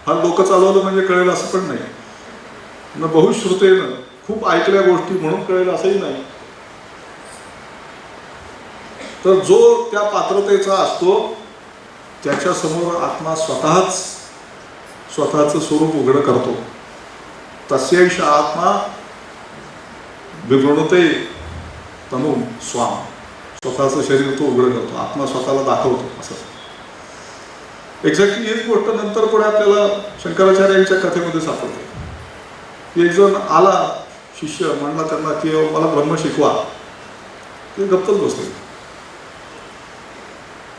हा डोकं चालवलं म्हणजे कळेल असं पण नाही. न बहुश्रुतेनं खूप ऐकल्या गोष्टी म्हणून कळेल असंही नाही. तर जो त्या पात्रतेचा असतो त्याच्यासमोर आत्मा स्वतःचं स्वरूप उघडं करतो. तस्यैष आत्मा विवृणते तनु स्वाम. स्वतःचं शरीर तो उघडं करतो, आत्मा स्वतःला दाखवतो. असं एक्झॅक्टली हीच गोष्ट नंतर पुढे आपल्याला शंकराचार्यांच्या कथेमध्ये सापडते. एक जण आला शिष्य, म्हणला त्यांना की मला ब्रह्म शिकवा. ते गप्पच बसले.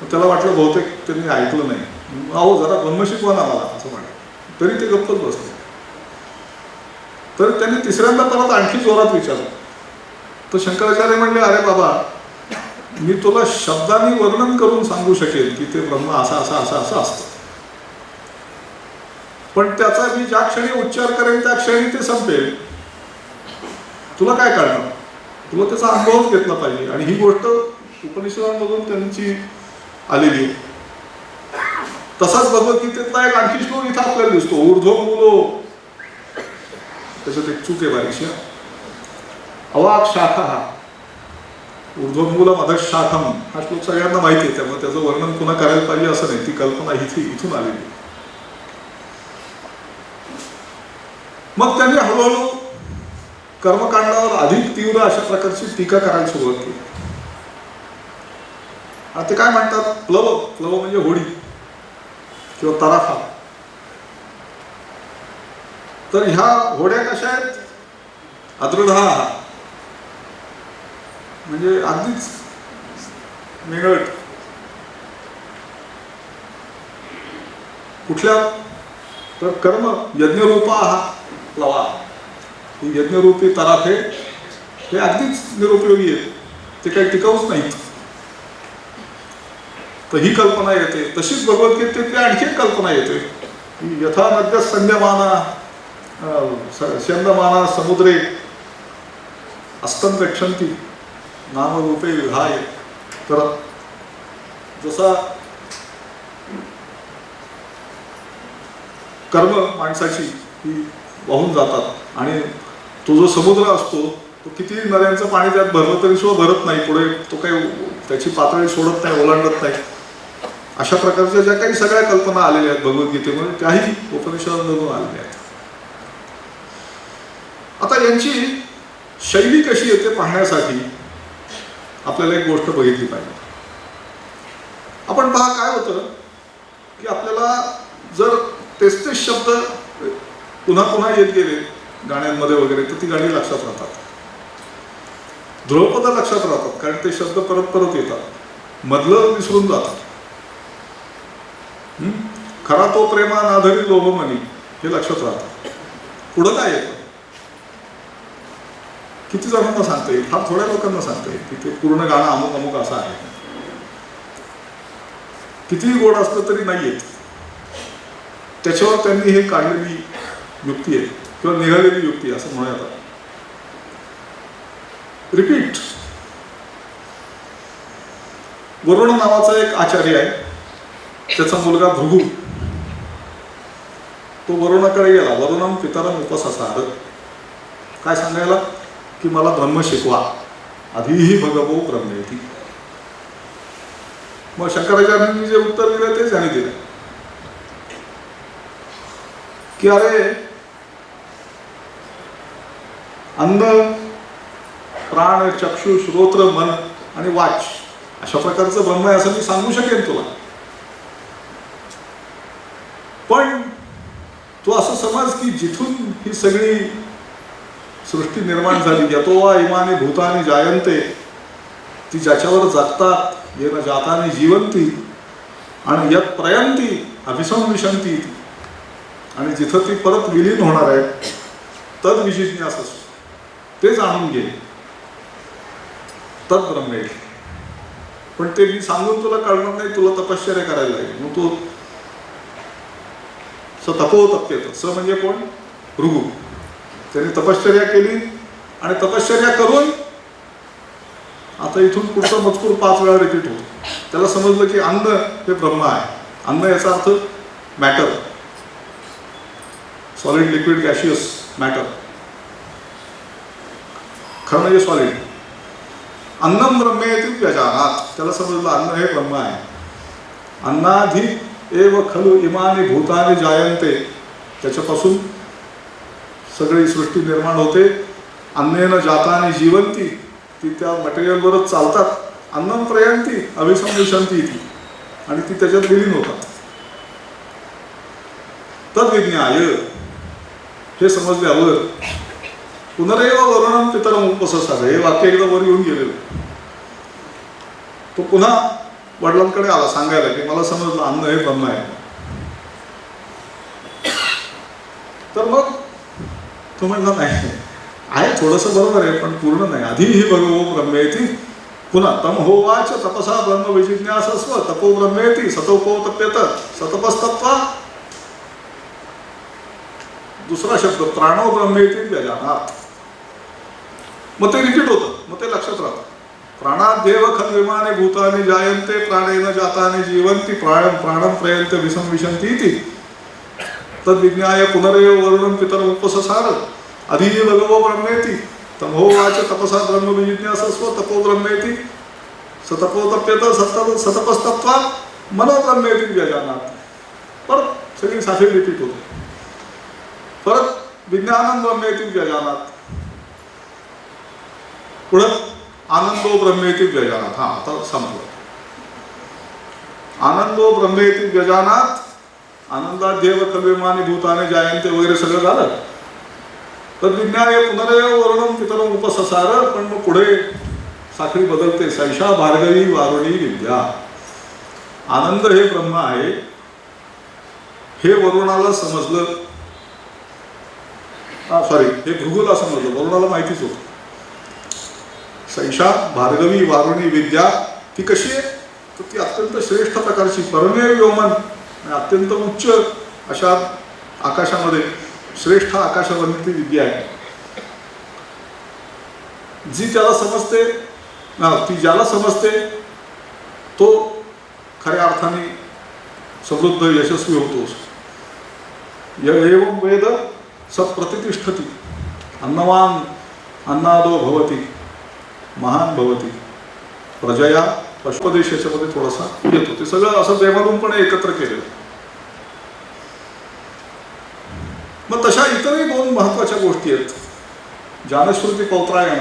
त्याला वाटलं बहुतेक त्यांनी ऐकलं नाही. अहो जरा ब्रह्म शिकवा ना मला असं म्हटलं. तरी ते गप्पच बसले. तर त्यांनी तिसऱ्यांदा परत आणखी जोरात विचारलं. तर शंकराचार्य म्हणले, अरे बाबा, मी तुला शब्दांनी वर्णन करून सांगू शकेल की ते ब्रह्म असं असं असं असं असतं, पण त्याचा मी ज्या क्षणी उच्चार करेन त्या क्षणी ते संपेल. तुला काय कळणार? तुला त्याचा अनुभवच घेतला पाहिजे. आणि ही गोष्ट उपनिषदांमधून त्यांची आलेली आहे. तसाच भगवद्गीतेतला एक आणखी श्लोक इथं आपल्याला दिसतो. ऊर्ध्व मूलो, त्याच्यात एक चूक आहे बारीकशी. अवाक शाखा ऊर्ध्वमूल मधशाखम हा श्लोक सगळ्यांना माहिती आहे, त्यामुळे त्याचं वर्णन पुन्हा करायला पाहिजे असं नाही. ती कल्पना इथून आलेली. मग त्यांनी हळूहळू कर्मकांडावर अधिक तीव्र अशा प्रकारची टीका करायला सुरुवात केली. ते काय म्हणतात, प्लव म्हणजे होडी किंवा तराफा. तर ह्या होड्या कशा आहेत? अदृढा, म्हणजे अगदीच निगट. कुठल्या? तर कर्म यज्ञरूपा प्लवा. ही यज्ञरूपी तराफे हे अगदीच निरुपयोगी आहेत, ते काही टिकाऊच नाहीत. तर ही कल्पना येते. तशीच भगवद्गीतेतली आणखी एक कल्पना येते की यथा नद्य संध्यमाना शंदमाना समुद्रे अस्तन गच्छन्ति नामरूपे विहाय. तर जसा कर्म माणसाची ही वाहून जातात आणि तो जो समुद्र असतो तो किती नद्यांचं पाणी त्यात भरलं तरी सुद्धा भरत नाही, पुढे तो काही त्याची पातळी सोडत नाही, ओलांडत नाही. अशा प्रकारच्या ज्या काही सगळ्या कल्पना आलेल्या आहेत भगवद्गीतेमध्ये, त्याही उपनिषदांमधून आलेल्या आहेत. आता यांची शैली कशी येते पाहण्यासाठी आपल्याला एक गोष्ट बघितली पाहिजे. आपण पहा, काय होतं की आपल्याला जर तेच शब्द पुन्हा पुन्हा येत गेले गाण्यांमध्ये वगैरे, तर ती गाणी लक्षात राहतात. ध्रुवपद लक्षात राहतात, कारण ते शब्द परत परत येतात. मधलं विसरून जातात. खरा तो प्रेमा नाधरी लोभमनी हे लक्षात राहतं. पुढं काय येतं किती जणांना सांगता येईल? फार थोड्या लोकांना सांगता येईल की ते पूर्ण गाणं अमुक अमुक असं आहे. कितीही गोड असलं तरी नाही येत. त्याच्यावर त्यांनी हे काढलेली युक्ती आहे किंवा निघालेली युक्ती असं म्हणूयात. रिपीट. वरुण नावाचा एक आचार्य आहे, त्याचा मुलगा भृगू. तो वरुणाकडे गेला. वरुणम पितरम उपसासार. काय सांगायला? की मला ब्रह्म शिकवा. आधीही भगवो ब्रह्मेती. मग शंकराचार्यांनी जे उत्तर दिलं तेच त्यांनी दिलं की अरे, अन्न प्राण चक्षु श्रोत्र मन आणि वाच अशा प्रकारचं ब्रह्म आहे असं मी सांगू शकेन तुला, पण तू असं समज की जिथून ही सगळी सृष्टी निर्माण झाली, यतो वा इमानी भूतानी जायन्ते, ती ज्याच्यावर जगतात, येन जातानी जीवंती, आणि यत प्रयंती अभिसंविशंती, आणि जिथं ती परत विलीन होणार आहे, तद विजिज्ञास ते जाणून घे, तद ब्रह्मे. पण ते मी सांगून तुला कळणार नाही, तुला तपश्चर्या करायला लागेल. मग तू तपोतप्येत. स म्हणजे कोण? भृगू. त्याने तपश्चर्या केली आणि तपश्चर्या करून आता इथून पुढचा मजकूर 5 वेळा रिपीट होतो. त्याला समजलं की अन्न हे ब्रह्म आहे. अन्न याचा अर्थ matter, solid liquid gaseous matter. खरं म्हणजे सॉलिड. अन्नम ब्रह्मेति व्यजानात, त्याला समजलं अन्न हे ब्रह्म आहे. अन्नाधी एव खलु इमानी भूतानि जायन्ते, त्याच्यापासून सगळी सृष्टी निर्माण होते. अन्नेन जातानि जीवंती, ती त्या मटेरियलवरच चालतात. अन्नम प्रयंती अभिसंविशंती ती, आणि ती त्याच्यात विलीन होतात. तद्विज्ञाय, हे समजल्यावर पुनरेव वरुणम पितरम उपससार, हे वाक्य एकदा वर येऊन गेलेलं. तो पुन्हा वडिलांकडे आला सांगायला की मला समजलं अन्न हे ब्रह्म आहे. तर मग तो म्हणला नाही, आहे थोडंसं बरोबर आहे पण पूर्ण नाही. आधी ही भगवो ब्रह्मेती, पुन्हा तम होवाच तपसा ब्रह्म विजिज्ञासस्व तपो ब्रह्मेती सतोपो तप्यत सतपस्तत्वा. दुसरा शब्द प्राणो ब्रह्मेती व्यजानात, मग ते रिपीट होतं, मग ते लक्षात राहतं. प्राणादेव खल्विमाने भूतानि जायन्ते प्राणेन जातानि जीवन्ति प्राणं प्राणं प्रयन्ते विसंविशन्ति इति. तद्विज्ञाय पुनरेव वरुणं पितरम् उपससार. आधी भगवो ब्रह्मेति तमोवाच तपसा ब्रह्म विजिज्ञासस्व तपो ब्रह्मेति सतपो तप्यत सतपस्तत्वा मनो ब्रह्मेति व्यजानात. परत सगळी साखळी रिपीट होते. परत विज्ञानं ब्रह्मेति व्यजानात, पुढं आनंदो ब्रह्मेति व्यजानात. हा आता संपलं. आनंदो ब्रह्मेति व्यजानात, आनंदाध्येव खल्विमानि भूतानि जायन्ते वगैरे सगळं झालं. तर विज्ञाय पुनरेव वरुणम पितरम उपससार. पण मग पुढे साखळी बदलते. सैषा भार्गवी वारुणी विद्या. आनंद हे ब्रह्म आहे हे वरुणाला समजलं, सॉरी हे भृगूला समजलं, वरुणाला माहितीच होतं. सैषा भार्गवी वारुणी विद्या, ती कशी आहे तर ती अत्यंत श्रेष्ठ प्रकारची परमेव व्योमन, अत्यंत उच्च अशा आकाशामध्ये श्रेष्ठ आकाशवंती विद्या आहे. जी त्याला समजते, ती ज्याला समजते तो खऱ्या अर्थाने समृद्ध यशस्वी होतोस. एवं वेद सत्प्रतिष्ठती अन्नवान अन्नादो भवती महान भवती प्रजया. पशुपदेश याच्यामध्ये थोडासा येतो. ते सगळं असं बेमालूमपणे एकत्र केलेलं. मग तशा इतरही दोन महत्वाच्या गोष्टी आहेत. जानश्रुती पौत्रायण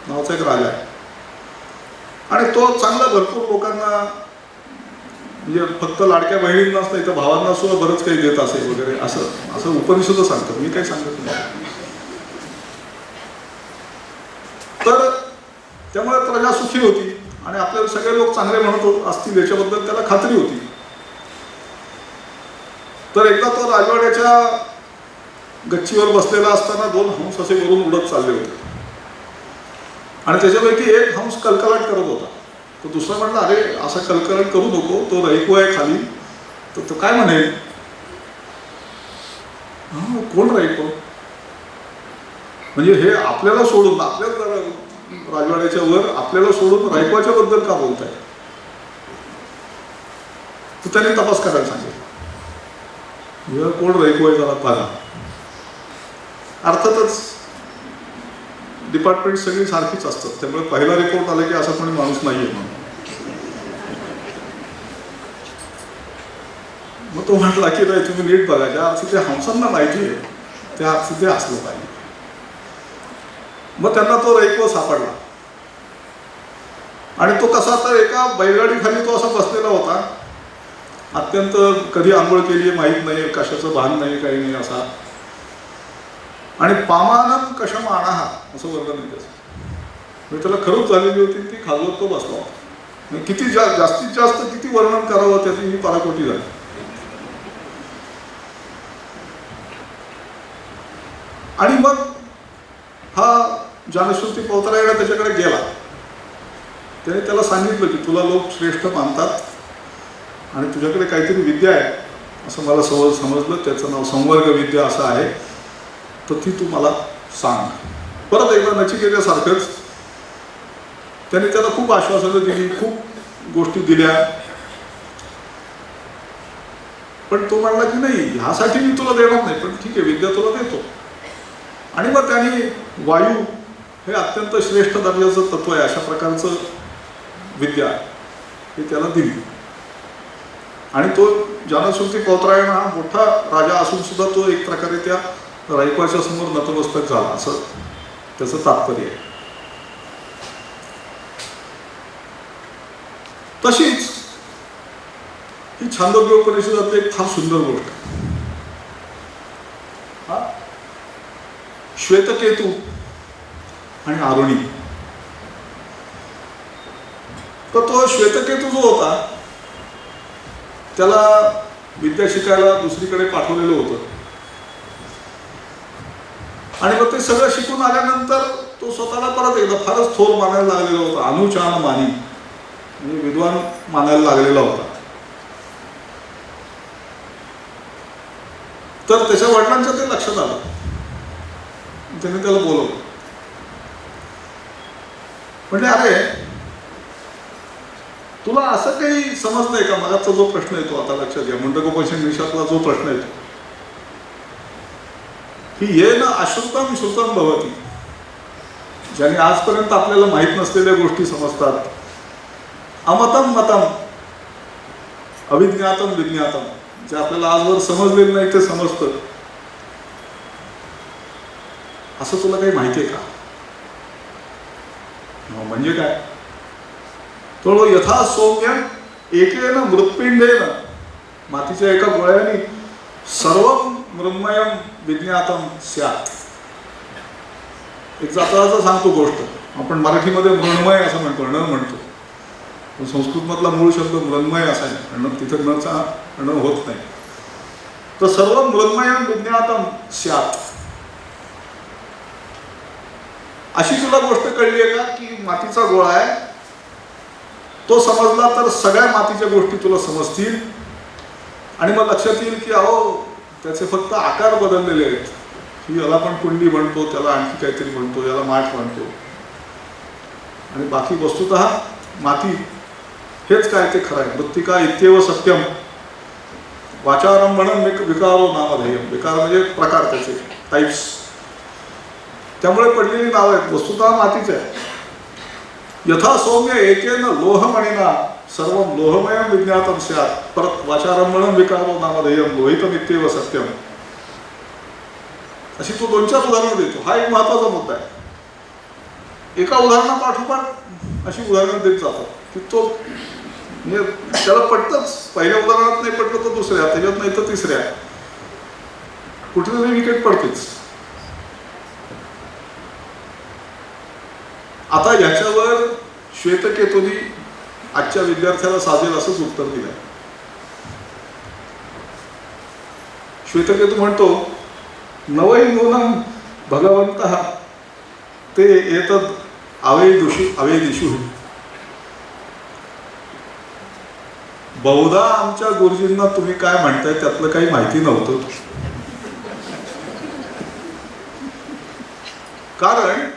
नावाचा एक राजा आहे आणि तो चांगला भरपूर लोकांना, म्हणजे फक्त लाडक्या बहिणींनाच नाही तर भावांना सुद्धा बरंच काही देत असेल वगैरे, असं असं उपनिषद सांगतं. मी काही सांगत नाही. तर त्यामुळे प्रजा सुखी होती आणि आपल्याला सगळे लोक चांगले म्हणत असतील याच्याबद्दल त्याला खात्री होती. तर एकदा तो राजवाड्याच्या गच्चीवर बसलेला असताना दोन हंस असे वरून उडत चालले होते आणि त्याच्यापैकी एक हंस कलकलाट करत होता. तो दुसरा म्हटला, अरे असा कलकलाट करू नको, तो रैकू आहे खाली. तर तो काय म्हणेल, कोण रैको, म्हणजे हे आपल्याला सोडून, आपल्या राजवाड्याच्या वर आपल्याला सोडून रैकवाच्या बद्दल का बोलताय. तर त्याने तपास करायला सांगितलं, कोण रैको आहे जरा बघा. अर्थातच डिपार्टमेंट सगळी सारखीच असतात, त्यामुळे पहिला रिपोर्ट आला की असा कोणी माणूस नाहीये म्हणून. मग तो म्हटला की नाही तुम्ही नीट बघा, ज्या अर्थी ते हंसांना माहिती आहे त्या अर्थी ते असलं पाहिजे. मग त्यांना तो रैको सापडला आणि तो कसा, तर एका बैलगाडी खाली तो असा बसलेला होता. अत्यंत कधी आंघोळ केली आहे माहीत नाही, कशाचं भान नाही, काही नाही असा. आणि पामानम कशम आणाहा असं वर्णन आहे त्याचं. म्हणजे त्याला खरूच झालेली होती ती, खालवर तो बसला होता. किती जास्तीत जास्त किती वर्णन करावं त्याची ही पाराकोटी झाली. आणि मग हा जानश्रुती पौत्रायण त्याच्याकडे गेला. त्याने त्याला सांगितलं की तुला लोक श्रेष्ठ मानतात आणि तुझ्याकडे काहीतरी विद्या आहे असं मला समजलं, त्याचं नाव संवर्ग विद्या असं आहे, तर ती तू मला सांग. परत एकदा नचिकेतासारखंच त्याने त्याला खूप आश्वासनं दिली, खूप गोष्टी दिल्या. पण तो म्हणला की नाही ह्यासाठी मी तुला देणार नाही, पण ठीक आहे विद्या तुला देतो. आणि मग त्याने वायू हे अत्यंत श्रेष्ठ दर्जाचं तत्व आहे. अशा प्रकारचं विद्या ही त्याला दिली. आणि तो जनश्रुती कौतरायण हा मोठा राजा असून सुद्धा तो एक प्रकारे त्या रायकवाच्या समोर नतमस्तक झाला, असं त्याचं तात्पर्य आहे. तशीच ही छांदोग्योपनिषदातली एक फार सुंदर गोष्ट हा श्वेतकेतू आणि आरुणी. तर तो श्वेतकेतू जो होता त्याला विद्या शिकायला दुसरीकडे पाठवलेलं होतं. आणि मग ते सगळं शिकून आल्यानंतर तो स्वतःला परत एकदा फारच थोर मानायला लागलेला होता. अनुचान मानी म्हणजे विद्वान मानायला लागलेला होता. तर त्याच्या वडिलांच्या ते लक्षात आलं. त्याने त्याला बोलवलं. म्हणजे अरे तुला असं काही समजलंय का? मगाचा जो प्रश्न येतो आता लक्षात घ्या, मुंडकोपनिषदातला जो प्रश्न येतो की ये ना अश्रुतम श्रुतम भवती, ज्याने आजपर्यंत आपल्याला माहीत नसलेल्या गोष्टी समजतात. अमतम मतम अविज्ञातम विज्ञातम, जे आपल्याला आजवर समजलेलं नाही ते समजतं. असं तुला काही माहिती आहे का? म्हणजे काय? तो यथा सौम्यम एकेन मृत्पिंडेन, मातीच्या एका गोळ्याने सर्व मृण्मयम विज्ञातम स्यात्. एक जाताचं सांगतो गोष्ट. आपण मराठीमध्ये मृण्मय असं म्हणतो, न म्हणतो. पण संस्कृतमधला मूळ शब्द मृण्मय असा आहे, तिथे न होत नाही. तर सर्व मृण्मयम विज्ञातम स्यात्. अशी तुला गोष्ट कळली आहे का की मातीचा गोळा आहे, तो समजला तर सगळ्या मातीच्या गोष्टी तुला समजतील. आणि मग लक्षात येईल की अहो त्याचे फक्त आकार बदललेले आहेत. ही याला पण कुंडी म्हणतो, त्याला आणखी काहीतरी म्हणतो, याला माठ म्हणतो. आणि बाकी वस्तुतः माती हेच काय ते खरं आहे. मृत्तिका इत्येव सत्यम वाचारंभणं विकारो नामधेयम. विकार म्हणजे प्रकार, त्याचे टाईप्स. त्यामुळे पडलेली नाव आहेत. वस्तुतः मातीच आहे. यथा सौम्य एकेन लोहमणीना सर्व लोहमयम विज्ञातम स्यात्. परत वाचारंभणं विकारो नामधेयम लोहितम इत्येव सत्यम. अशी तो 2-4 उदाहरणं देतो. हा एक महत्वाचा मुद्दा आहे. एका उदाहरणापाठोपाठ अशी उदाहरणं देत जातात की तो म्हणजे त्याला पटतंच. पहिल्या उदाहरणात नाही पटलं तर दुसऱ्या, त्याच्यात नाही तर तिसऱ्या, कुठेतरी विकेट पडतेच. आता याच्यावर श्वेतकेतूनी आजच्या विद्यार्थ्याला साजेल असंच उत्तर दिलंय. श्वेतकेतू म्हणतो नवै नूनं भगवन्तः ते एतद् अवेदिषु. बहुधा आमच्या गुरुजींना तुम्ही काय म्हणताय त्यातलं काही माहिती नव्हतं. कारण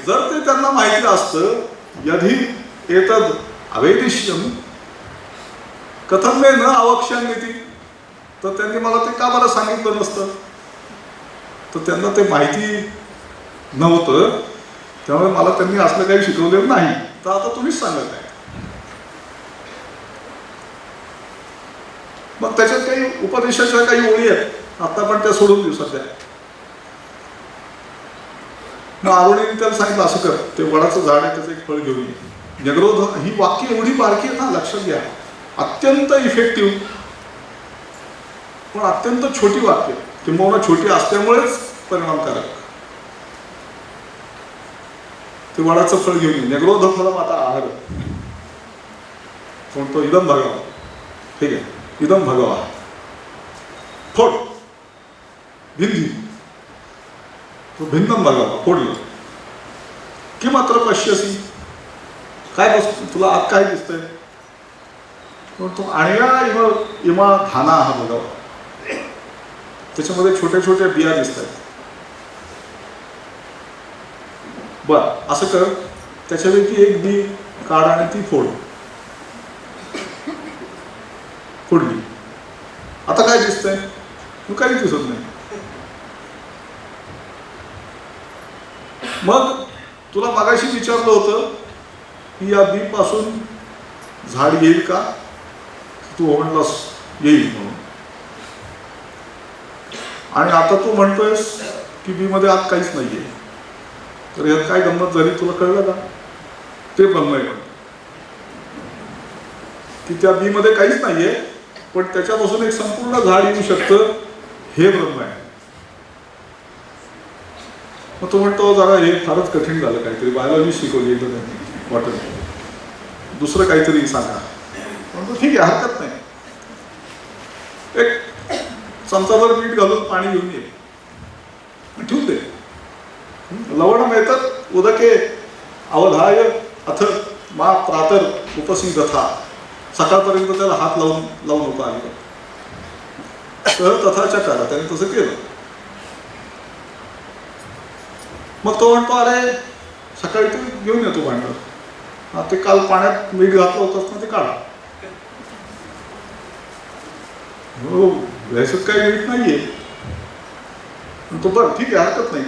जर ते त्यांना माहिती असतं यदि एतद् अवेदिष्यम कथम मे न अवक्ष्याम्यति, तर त्यांनी मला ते का बरं सांगितलं नसतं. तर त्यांना ते माहिती नव्हतं, त्यामुळे मला त्यांनी असलं काही शिकवलेलं नाही. तर आता तुम्हीच सांगत आहे. मग त्याच्यात काही उपदेशाच्या काही ओळी आहेत, आता पण त्या सोडून देऊ सध्या. मग आरुणीने त्याला सांगितलं असं कर, ते वडाचं झाड आहे त्याचं एक फळ घेऊन ये. जगरोध ही वाक्य एवढी बारकी आहेत ना, लक्षात घ्या. अत्यंत इफेक्टिव्ह पण अत्यंत छोटी वाक्य, किंबहुना छोटी असल्यामुळेच परिणामकारक. ते वडाचं फळ घेऊन ये. जगरोध फलम आता आहार म्हणतो इदम भगवा. ठीक आहे, इदम भगवा फोड भिंदी. तो भिन्नम भगवा फोडलं की मात्र पश्यसी. काय बस तुला आत काय दिसतंय? तो आणव्या इमा धाना हा भगवा. त्याच्यामध्ये छोट्या छोट्या बिया दिसत आहेत. बर असं कर, त्याच्यापैकी एक बी काढ आणि ती फोड. फोडली. आता काय दिसतंय? तू काही दिसत नाही. मग तुला मागाशी विचारलं होतं की या बी पासून झाड येईल का? तू म्हणलास येईल म्हणून. आणि आता तू म्हणतोयस की बी मध्ये आत काहीच नाहीये. तर यात काय गंमत झाली तुला कळलं का? ते ब्रह्मय म्हणतो की त्या बी मध्ये काहीच नाहीये, पण त्याच्यापासून एक संपूर्ण झाड येऊ शकतं, हे ब्रह्म आहे. मग तो म्हणतो जरा हे फारच कठीण झालं, काहीतरी बायोलॉजी शिकवली तर त्यांनी वाटत, दुसरं काहीतरी सांगा. म्हणतो ठीक आहे, हरकत नाही, एक चमचाभर मीठ घालून पाणी घेऊन ये, ठेवून दे. लवण मिळतात उदके अवधाय अथ मा प्रातर उपसीदथा. सकाळपर्यंत त्याला हात लावून नको आले तर तथाच्या करा. त्याने तसं केलं. मग तो म्हणतो अरे सकाळी तू घेऊन येतो भांडं, ते काल पाण्यात मीठ घातलं होतं ना, ते काढा. हो ह्याच्यात काही मीठ नाहीये. तो बरं ठीक आहे, हरकत नाही.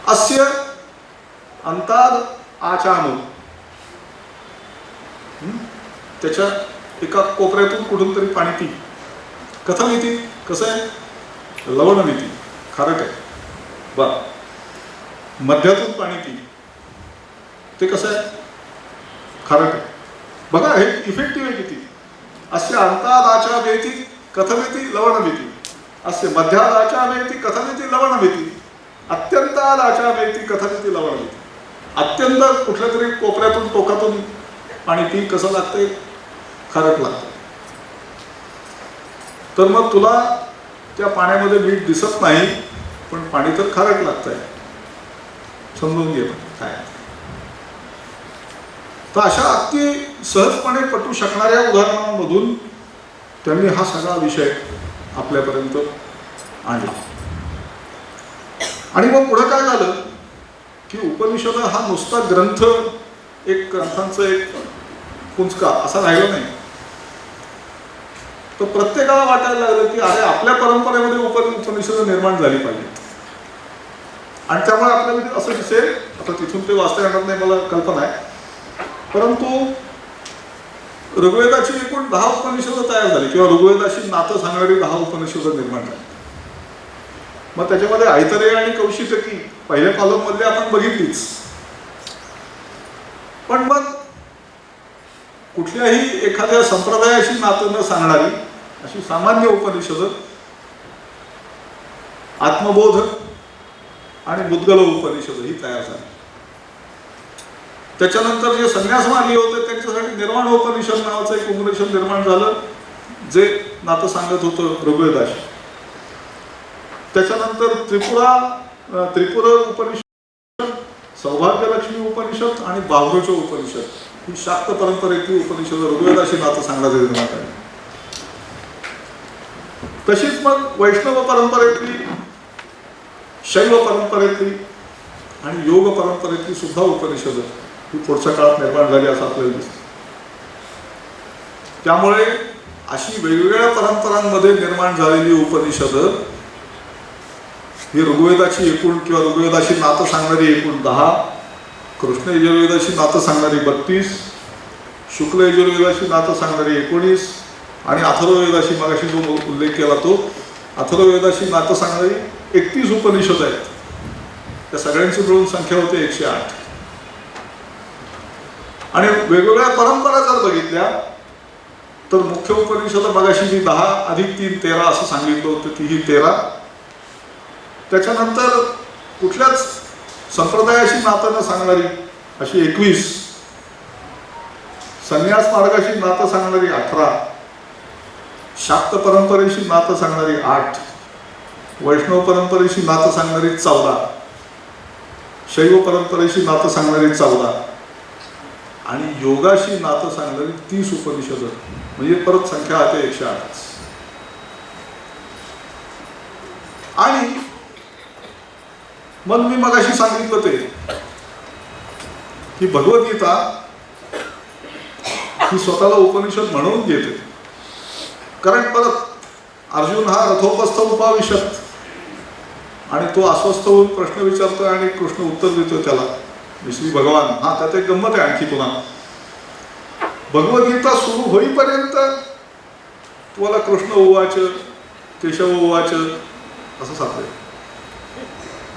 अस्य अंताद आचानो, त्याच्या एका कोपऱ्यातून कुठून तरी पाणी पी. कथा मिती कसं आहे, लवण मिती खारट आहे. बर, मध्यातून पाणी पी, ते कसं आहे, खारट आहे. बघा हे इफेक्टिव्ह आहे किती. अस्य अंतादाच्या वेती कथमिती लवण मिती, अस्य मध्यादाच्या वेती कथमिती लवण मिती, अत्यंतादाच्या वेती कथमिती लवण मिती. अत्यंत कुठल्या तरी कोपऱ्यातून टोकातून पाणी पी, कसं लागतंय, खारट लागतं. तर मग तुला त्या पाण्यामध्ये मीठ दिसत नाही, पण पाणी तर खारट लागतंय, समजून घे काय. तर अशा अगदी सहजपणे पटू शकणाऱ्या उदाहरणांमधून त्यांनी हा सगळा विषय आपल्यापर्यंत आणला. आणि मग पुढे काय झालं की उपनिषद हा नुसता ग्रंथ, एक ग्रंथांचं एक कुंचका असा राहिला नाही. तर प्रत्येकाला वाटायला लागलं की अरे आपल्या परंपरेमध्ये उपनिषद निर्माण झाली पाहिजे. आणि त्यामुळे आपल्याला असं दिसेल, आता तिथून ते वाचता येणार नाही मला कल्पना आहे, परंतु ऋग्वेदाची एकूण 10 उपनिषदं तयार झाली, किंवा ऋग्वेदाशी नातं सांगणारी 10 उपनिषदं निर्माण झाली. मग त्याच्यामध्ये ऐतरेय आणि कौशितकी पहिल्या कॉलम मध्ये आपण बघितलीच. पण मग कुठल्याही एखाद्या संप्रदायाशी नातं न सांगणारी अशी सामान्य उपनिषद, आत्मबोध आणि मुद्गल उपनिषद ही तयार झाली. त्याच्यानंतर जे संन्यासवादी होते त्यांच्यासाठी निर्वाण उपनिषद नावाचं एक उपनिषद निर्माण झालं, जे नातं सांगत होतं ऋग्वेदाशी. त्याच्यानंतर त्रिपुरा उपनिषद, सौभाग्यलक्ष्मी उपनिषद आणि बावरोच उपनिषद ही शाक्त परंपरेतली उपनिषद ऋग्वेदाशी नातं सांगण्याचे निर्माण झाली. तशीच मग वैष्णव परंपरेतली, शैव परंपरेतली आणि योग परंपरेतली सुद्धा उपनिषद ही पुढच्या काळात निर्माण झाली असं आपल्याला दिसतं. त्यामुळे अशी वेगवेगळ्या परंपरांमध्ये निर्माण झालेली उपनिषद ही ऋग्वेदाची एकूण किंवा ऋग्वेदाशी नातं सांगणारी एकूण 10, कृष्ण यजुर्वेदाशी नातं सांगणारी 32, शुक्ल यजुर्वेदाशी नातं सांगणारी 19 आणि अथर्ववेदाशी मगाशी जो उल्लेख केला तो अथर्ववेदाशी नातं सांगणारी 31 उपनिषद आहेत. त्या सगळ्यांची मिळून संख्या होते 108. आणि वेगवेगळ्या परंपरा जर बघितल्या तर मुख्य उपनिषद मगाशी जी 10 अधिक 3 13 असं सांगितलं होतं, ती ही 13. त्याच्यानंतर कुठल्याच संप्रदायाशी नातं न सांगणारी अशी 21, संन्यास मार्गाशी नातं सांगणारी 18, शाक्त परंपरेशी नातं सांगणारी 8, वैष्णव परंपरेशी नातं सांगणारी 14, शैव परंपरेशी नातं सांगणारी 14 आणि योगाशी नातं सांगणारी 30 उपनिषद. म्हणजे परत संख्या आहे 108. आणि मग मी मगाशी सांगितलं ते की भगवद्गीता ही स्वतःला उपनिषद म्हणून घेते. कारण परत अर्जुन हा रथोपस्थ उपाविशत आणि तो अस्वस्थ होऊन प्रश्न विचारतोय आणि कृष्ण उत्तर देतोय त्याला. श्री भगवान. हा, त्यात एक गंमत आहे आणखी पुन्हा. भगवद्गीता सुरू होईपर्यंत तुम्हाला कृष्ण उवाच, केशव उवाच असं सापडेल.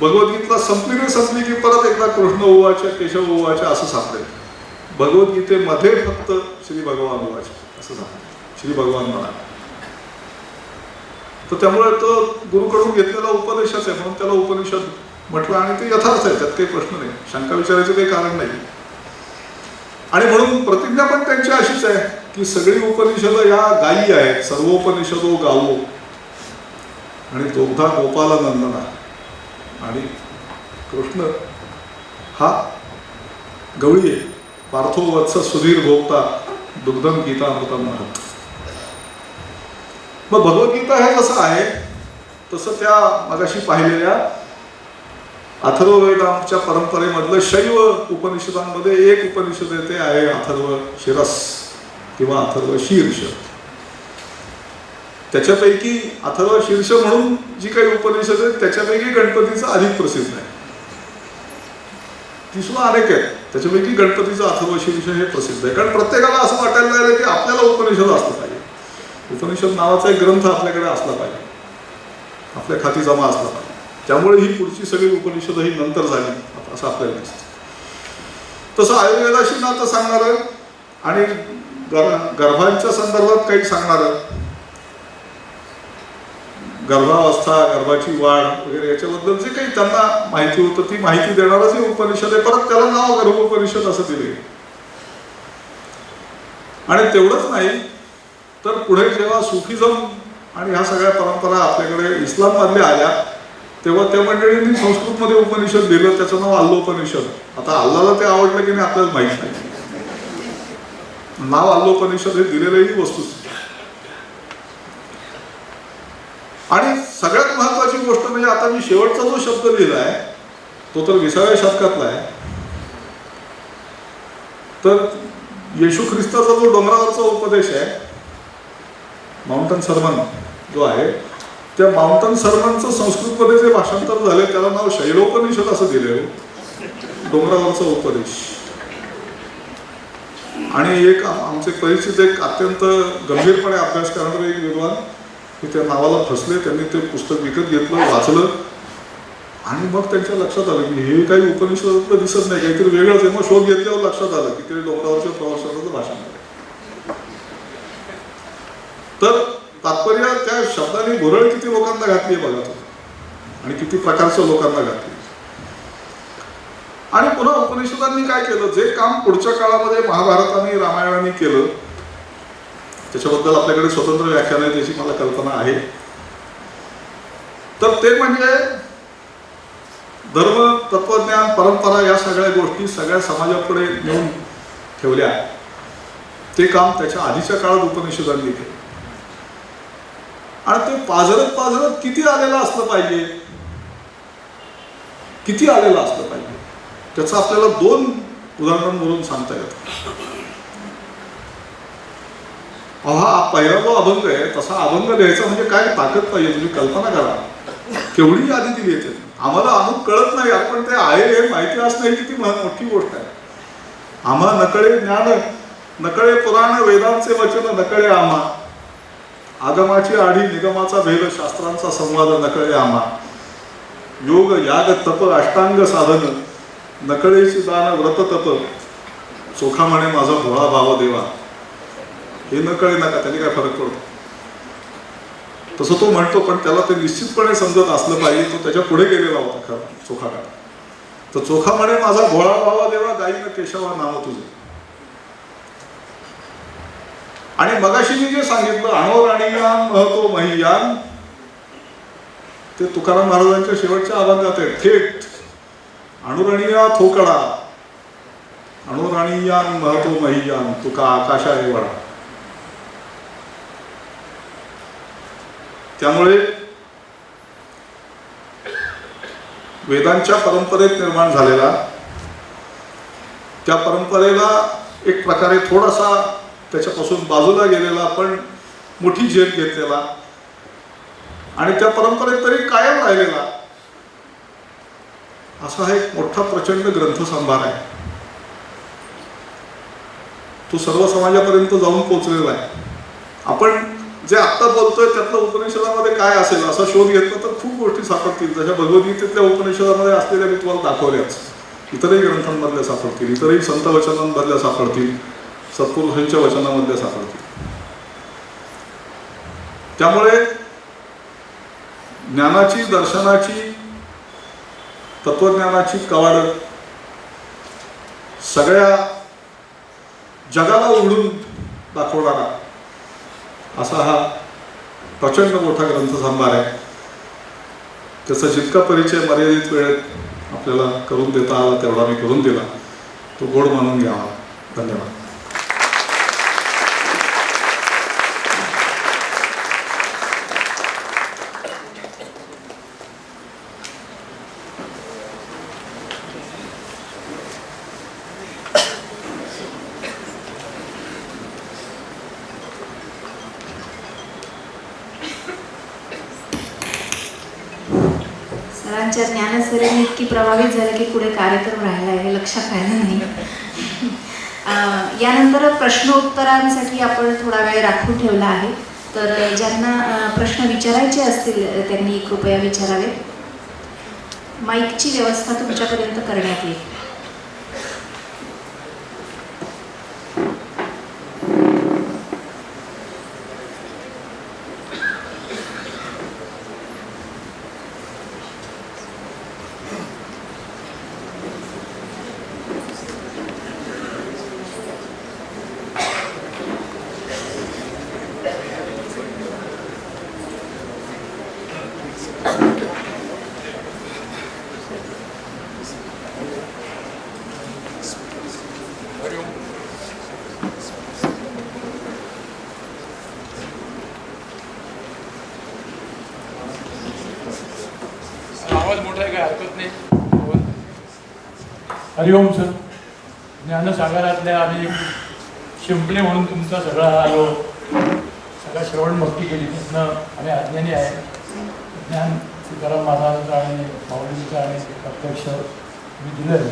भगवद्गीता संपली की परत एकदा कृष्ण उवाच, केशव उवाच असं सापडेल. भगवद्गीतेमध्ये फक्त श्री भगवान उवाच असं सापडेल. श्री भगवान म्हणा. तर त्यामुळे तो गुरुकडून घेतलेला उपदेशच आहे म्हणून त्याला उपनिषद म्हटलं आणि ते यथार्थ आहे, त्यात काही प्रश्न नाही, शंका विचारायचं काही कारण नाही. आणि म्हणून प्रतिज्ञा पण त्यांची अशीच आहे की सगळी उपनिषदं या गायी आहेत. सर्वोपनिषदो गावो आणि दोग्धा गोपाला नंदना. आणि कृष्ण हा गवळी आहे. पार्थो वत्स सुधीर भोगता दुग्धम गीता अमृतम महत्. मग भगवद्गीता हे जसं आहे तसं त्या मगाशी पाहिलेल्या अथर्ववेदांच्या परंपरेमधलं शैव उपनिषदांमध्ये एक उपनिषद येते आहे अथर्व शिरस किंवा अथर्व शीर्ष. त्याच्यापैकी अथर्व शीर्ष म्हणून जी काही उपनिषद आहेत त्याच्यापैकी गणपतीचं अधिक प्रसिद्ध आहे. ती सुद्धा अनेक आहेत, त्याच्यापैकी गणपतीचं अथर्व शीर्ष हे प्रसिद्ध आहे. कारण प्रत्येकाला असं वाटायला लागलं की आपल्याला उपनिषद असलं पाहिजे. उपनिषद नावाचा एक ग्रंथ आपल्याकडे असला पाहिजे, आपल्या खाती जमा असला पाहिजे. त्यामुळे ही पुढची सगळी उपनिषद ही नंतर झाली असं आपल्याला दिसतं. तसं आयुर्वेदाशी नातं सांगणारं आणि गर्भांच्या संदर्भात काही सांगणारं, गर्भावस्था, गर्भाची वाढ वगैरे याच्याबद्दल जे काही त्यांना माहिती होतं ती माहिती देणारं जे उपनिषद आहे. परत त्याला नाव गर्भोपनिषद असं दिले. आणि तेवढंच नाही तर पुढे जेव्हा सुफिझम आणि ह्या सगळ्या परंपरा आपल्याकडे इस्लाममधल्या आल्या तेव्हा त्या मंडळींनी संस्कृतमध्ये उपनिषद दिलं, त्याचं नाव अल्लोपनिषद. आता अल्लाला ते आवडलं की नाही आपल्याला माहीत नाही. नाव अल्लोपनिषद हे दिलेली वस्तुस्थिती. आणि सगळ्यात महत्वाची गोष्ट म्हणजे आता मी शेवटचा जो शब्द लिहिला आहे तो तर 20व्या शतकातला आहे. तर येशू ख्रिस्ताचा जो डोंगरावरचा उपदेश आहे माउंटन सर्मन जो आहे, त्या माउंटन सर्मनचं संस्कृतमध्ये जे भाषांतर झाले त्याला नाव शैलोपनिषद असं दिले. डोंगरावरचा उपदेश. आणि एक आमचे परिचित एक अत्यंत गंभीरपणे अभ्यास करणारे एक विद्वान की त्या नावाला फसले. त्यांनी ते पुस्तक विकत घेतलं, वाचलं आणि मग त्यांच्या लक्षात आलं की हे काही उपनिषदातलं दिसत नाही, काहीतरी वेगळंच आहे. मग शोध घेतल्यावर लक्षात आलं की ते डोंगरावरच्या प्रवासाचं भाषण आहे. तर तात्पर्य त्या शब्दाने भुरळ किती लोकांना घातली बघा तुम्ही, आणि किती प्रकारच्या लोकांना घातली. आणि पुन्हा उपनिषदांनी काय केलं, जे काम पुढच्या काळामध्ये महाभारताने रामायणाने केलं त्याच्याबद्दल आपल्याकडे स्वतंत्र व्याख्यान आहे, त्याची मला कल्पना आहे. तर ते म्हणजे धर्म, तत्वज्ञान, परंपरा या सगळ्या गोष्टी सगळ्या समाजापुढे नेऊन ठेवल्या. ते काम त्याच्या आधीच्या काळात उपनिषदांनी केलं. आणि ते पाझरत किती आलेलं असलं पाहिजे, किती आलेलं असलं पाहिजे त्याचं आपल्याला 2 उदाहरणांवरून सांगता येतं. हा पहिला जो अभंग आहे तसा अभंग लिहायचा म्हणजे काय ताकद पाहिजे, तुम्ही कल्पना करा केवढी यादी दिली येते. आम्हाला अमुक कळत नाही पण ते आहे हे माहिती असणं ही किती मोठी गोष्ट आहे. आम्हा नकळे ज्ञान, नकळे पुराण, वेदांचे वचन नकळे आम्हा, आगमाची आढी निगमाचा भेद, शास्त्रांचा संवाद नकळे आम्हा, योग याग तप अष्टांग साधन, नकळेची दान व्रत तप, चोखा म्हणे माझा भोळा भाव देवा. हे नकळे नका, त्याने काय फरक पडतो तसं तो म्हणतो, पण त्याला ते निश्चितपणे समजत असलं पाहिजे. तो त्याच्या पुढे गेलेला होता खरं चोखा का. तर चोखा म्हणे माझा भोळा भावा देवा, गायीनं केशवा नाव तुझे. आणि मगाशी मी जे सांगितलं अणोराणीयान महतो महियान, ते तुकाराम महाराजांच्या शेवटच्या अभंगात आहे. थेट अणुरणीया थोकडा, अणुराणीयान महतो महियान, तुका आकाशा हे वडा. त्यामुळे वेदांच्या परंपरेत निर्माण झालेला, त्या परंपरेला एक प्रकारे थोडासा त्याच्यापासून बाजूला गेलेला पण मोठी झेप घेतलेला आणि त्या परंपरेत तरी कायम राहिलेला असा हा एक मोठा प्रचंड ग्रंथसंभार आहे. तो सर्व समाजापर्यंत जाऊन पोहोचलेला आहे. आपण जे आत्ता बोलतोय त्यातलं उपनिषदामध्ये काय असेल असा शोध घेतला तर खूप गोष्टी सापडतील. जशा भगवद्गीतेतल्या उपनिषदामध्ये असलेल्या मी तुम्हाला दाखवल्याच, इतरही ग्रंथांमधल्या सापडतील, इतरही संत वचनांमधल्या सापडतील, सत्पुरुषांच्या वचनामधल्या सापडतील. त्यामुळे ज्ञानाची, दर्शनाची, तत्वज्ञानाची कवाडं सगळ्या जगाला उघडून दाखवणारा असा हा प्रचंड मोठा ग्रंथसंभार आहे. त्याचा जितका परिचय मर्यादित वेळेत आपल्याला करून देता आला तेवढा मी करून दिला. तो गोड मानून घ्यावा. धन्यवाद. सरांच्या ज्ञानसरेने इतकी प्रभावित झाले की पुढे कार्यक्रम राहिला आहे हे लक्षात राहिलं नाही. यानंतर प्रश्नोत्तरांसाठी आपण थोडा वेळ राखून ठेवला आहे. तर ज्यांना प्रश्न विचारायचे असतील त्यांनी कृपया विचारावे. माईकची व्यवस्था तुमच्यापर्यंत करण्यात येईल. आवाज मोठा आहे, काय हरकत नाही. हरिओम सर. ज्ञानसागरातल्या आम्ही शिंपले म्हणून तुमचा सगळा आलो, सगळा श्रवण भक्ती केली. तिथनं आम्ही अज्ञानी आहे. ज्ञान तुकाराम महाराजांचं आणि माऊलींचं आणि प्रत्यक्ष मी दिलं.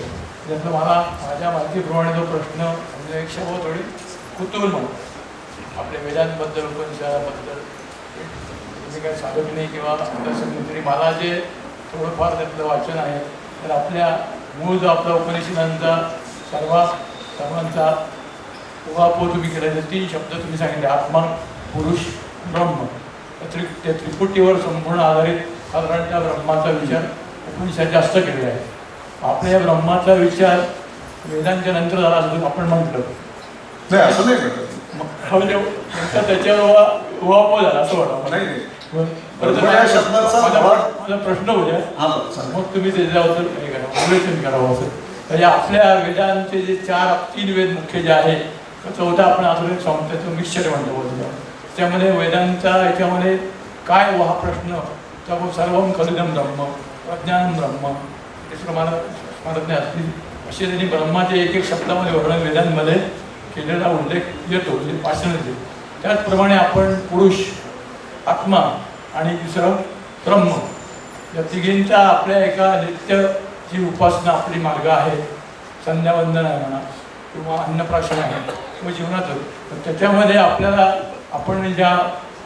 त्यातलं मला माझ्या माहितीप्रमाणे जो प्रश्न म्हणजे एक शब्द थोडी कुतूहल म्हणून आपल्या वेदांबद्दल, उपनिषदाबद्दल तुम्ही काही साधक नाही किंवा तसं नाही, तरी मला जे थोडंफार त्यातलं वाचन आहे तर आपल्या मूळ जो आपला उपनिषदांचा सर्वांचा उहापोह तुम्ही केला. 3 शब्द तुम्ही सांगितले, आत्मा, पुरुष, ब्रह्म. त्या त्रिपुटीवर संपूर्ण आधारित साधारणतः ब्रह्माचा विचार उपनिषद जास्त केलेला आहे. आपल्या या ब्रह्माचा विचार वेदांच्या नंतर झाला असं आपण म्हटलं नाही, असं नाही म्हणत. म्हणजे त्याच्यावर उहापोह झाला असं वाटतं. नाही नाही, माझा प्रश्न होता, मग तुम्ही त्याच्याबद्दल हे करा, विवेचन करावं असं. म्हणजे आपल्या वेदांचे जे 3 वेद मुख्य जे आहे, चौथा आपण अजून सांगतो त्याचं मिक्सचर म्हणतो बोलतो. त्यामध्ये वेदांचा याच्यामध्ये काय हा प्रश्न सर्वम खलिदम ब्रह्म, प्रज्ञान ब्रह्म, तिसरं मला स्मरत नाही असतील असे त्यांनी ब्रह्माचे एक शब्दामध्ये वर्णन वेदांमध्ये केलेला उल्लेख येतो, म्हणजे भाषण येते. त्याचप्रमाणे आपण पुरुष, आत्मा आणि दुसरं ब्रह्म या तिघींचा आपल्या एका नित्य जी उपासना आपली मार्ग आहे, संध्यावंदन आहे म्हणा किंवा अन्नप्राशन आहे किंवा जीवनाचं, तर त्याच्यामध्ये आपल्याला आपण ज्या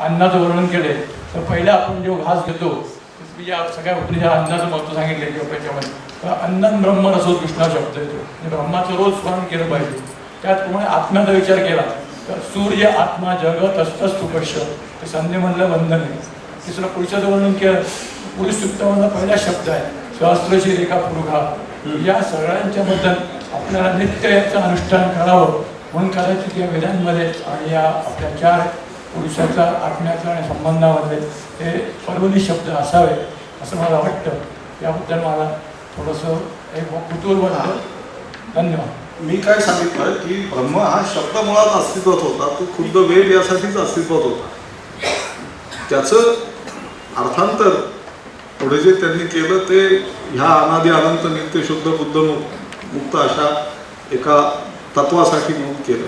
अन्नाचं वर्णन केले तर पहिला आपण जो घास घेतो तुम्ही या सगळ्या उपनिषद अन्नाचं महत्त्व सांगितले किंवा त्याच्यामध्ये तर अन्नन ब्रह्म रसो कृष्णा शब्द येतो. म्हणजे ब्रह्माचं रोज स्मरण केलं पाहिजे. त्याचप्रमाणे आत्म्याचा विचार केला तर सूर्य आत्मा जग तस्तस्तु पश्य, ते संध्यमधलं बंधन आहे. तिसरं पुरुषाचं वर्णन केलं, पुरुष सुक्तामधला पहिला शब्द आहे सहस्रशी रेखा पुरुषा. या सगळ्यांच्याबद्दल आपल्याला नित्य याचं अनुष्ठान करावं म्हणून कदाचित या वेदांमध्ये आणि या आपल्या 4 पुरुषाचा आत्म्याचा आणि संबंधामध्ये हे पर्वणी शब्द असावे असं मला वाटतं. याबद्दल मला थोडंसं एक कुतूहल वाटतं. धन्यवाद. मी काय सांगितलं की ब्रह्म हा शब्द मुळात अस्तित्वात होता, तो खुद्द वेद यासाठीच अस्तित्वात होता. त्याचं अर्थांतर पुढे जे त्यांनी केलं ते ह्या अनादि अनंत नित्य शुद्ध बुद्ध मुक्त अशा एका तत्वासाठी म्हणून केलं.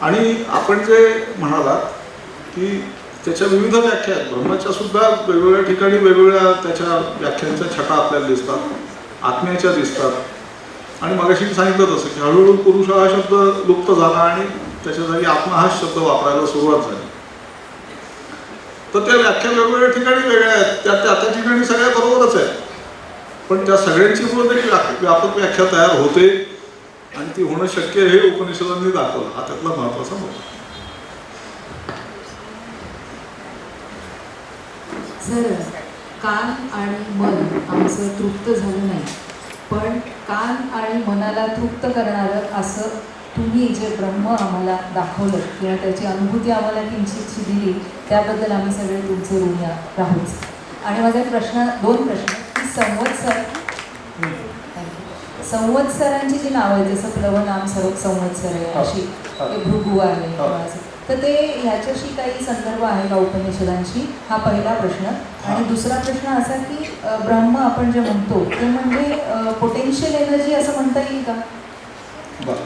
आणि आपण जे म्हणालात की त्याच्या विविध व्याख्या आहेत. ब्रह्माच्या सुद्धा वेगवेगळ्या ठिकाणी वेगवेगळ्या त्याच्या व्याख्यांच्या छटा आपल्याला दिसतात, आत्म्याच्या दिसतात. आणि मगाशी मी सांगितलं तसं की हळूहळू पुरुष हा शब्द लुप्त झाला आणि त्याच्या जागी आत्मा हाच शब्द वापरायला सुरुवात झाली. तर त्या व्याख्या वेगवेगळ्या ठिकाणी वेगळ्या आहेत, त्या ठिकाणी सगळ्या बरोबरच आहेत, पण त्या सगळ्यांची मूळ एक व्यापक व्याख्या तयार होते आणि ती होणं शक्य आहे हे उपनिषदांनी दाखवलं. हा त्यातला महत्वाचा मुद्दा. सर, कान आणि मन आमचं तृप्त झालं नाही, पण कान आणि मनाला तृप्त करणारं असं तुम्ही जे ब्रह्म आम्हाला दाखवलं किंवा त्याची अनुभूती आम्हाला किंचितशी दिली, त्याबद्दल आम्ही सगळे तुमचे ऋणी राहूच. आणि माझे दोन प्रश्न की संवत्सरांची जी नावं आहेत, जसं प्लवनाम संवत्सर आहे, अशी भृगू आहे किंवा असं, तर ते ह्याच्याशी काही संदर्भ आहे का उपनिषदांशी? हा पहिला प्रश्न. आणि दुसरा प्रश्न असा की ब्रह्म आपण जे म्हणतो ते म्हणजे पोटेन्शियल एनर्जी असं म्हणता येईल का? बरं,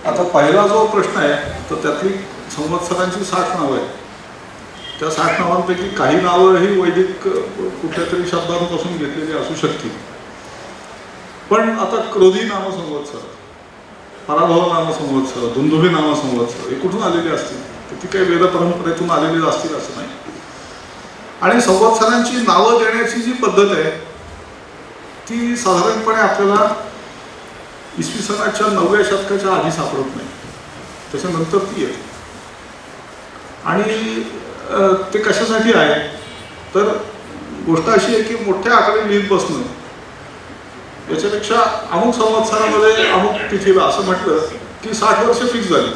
आता पहिला जो प्रश्न आहे तर त्यातली संवत्सरांची 60 नावं आहेत. त्या 60 नावांपैकी काही नावं ही वैदिक कुठल्या तरी शब्दांपासून घेतलेली असू शकतील. पण आता क्रोधी नाम संवत्सर, पराभव नाम संवत्सर, दुंदुभी नाम संवत्सर हे कुठून आलेली असतील? तर ती काही वेद परंपरेतून आलेली असतील असं नाही. आणि संवत्सरांची नावं देण्याची जी पद्धत आहे ती साधारणपणे आपल्याला इसवी सनाच्या 9व्या शतकाच्या आधी सापडत नाही, त्याच्यानंतर ती येते. आणि ते कशासाठी आहे तर गोष्ट अशी आहे की मोठ्या आकडे लिहित बसणं याच्यापेक्षा अमुक संवत्सरामध्ये अमुक तिथीला असं म्हटलं की 60 वर्ष फिक्स झाली,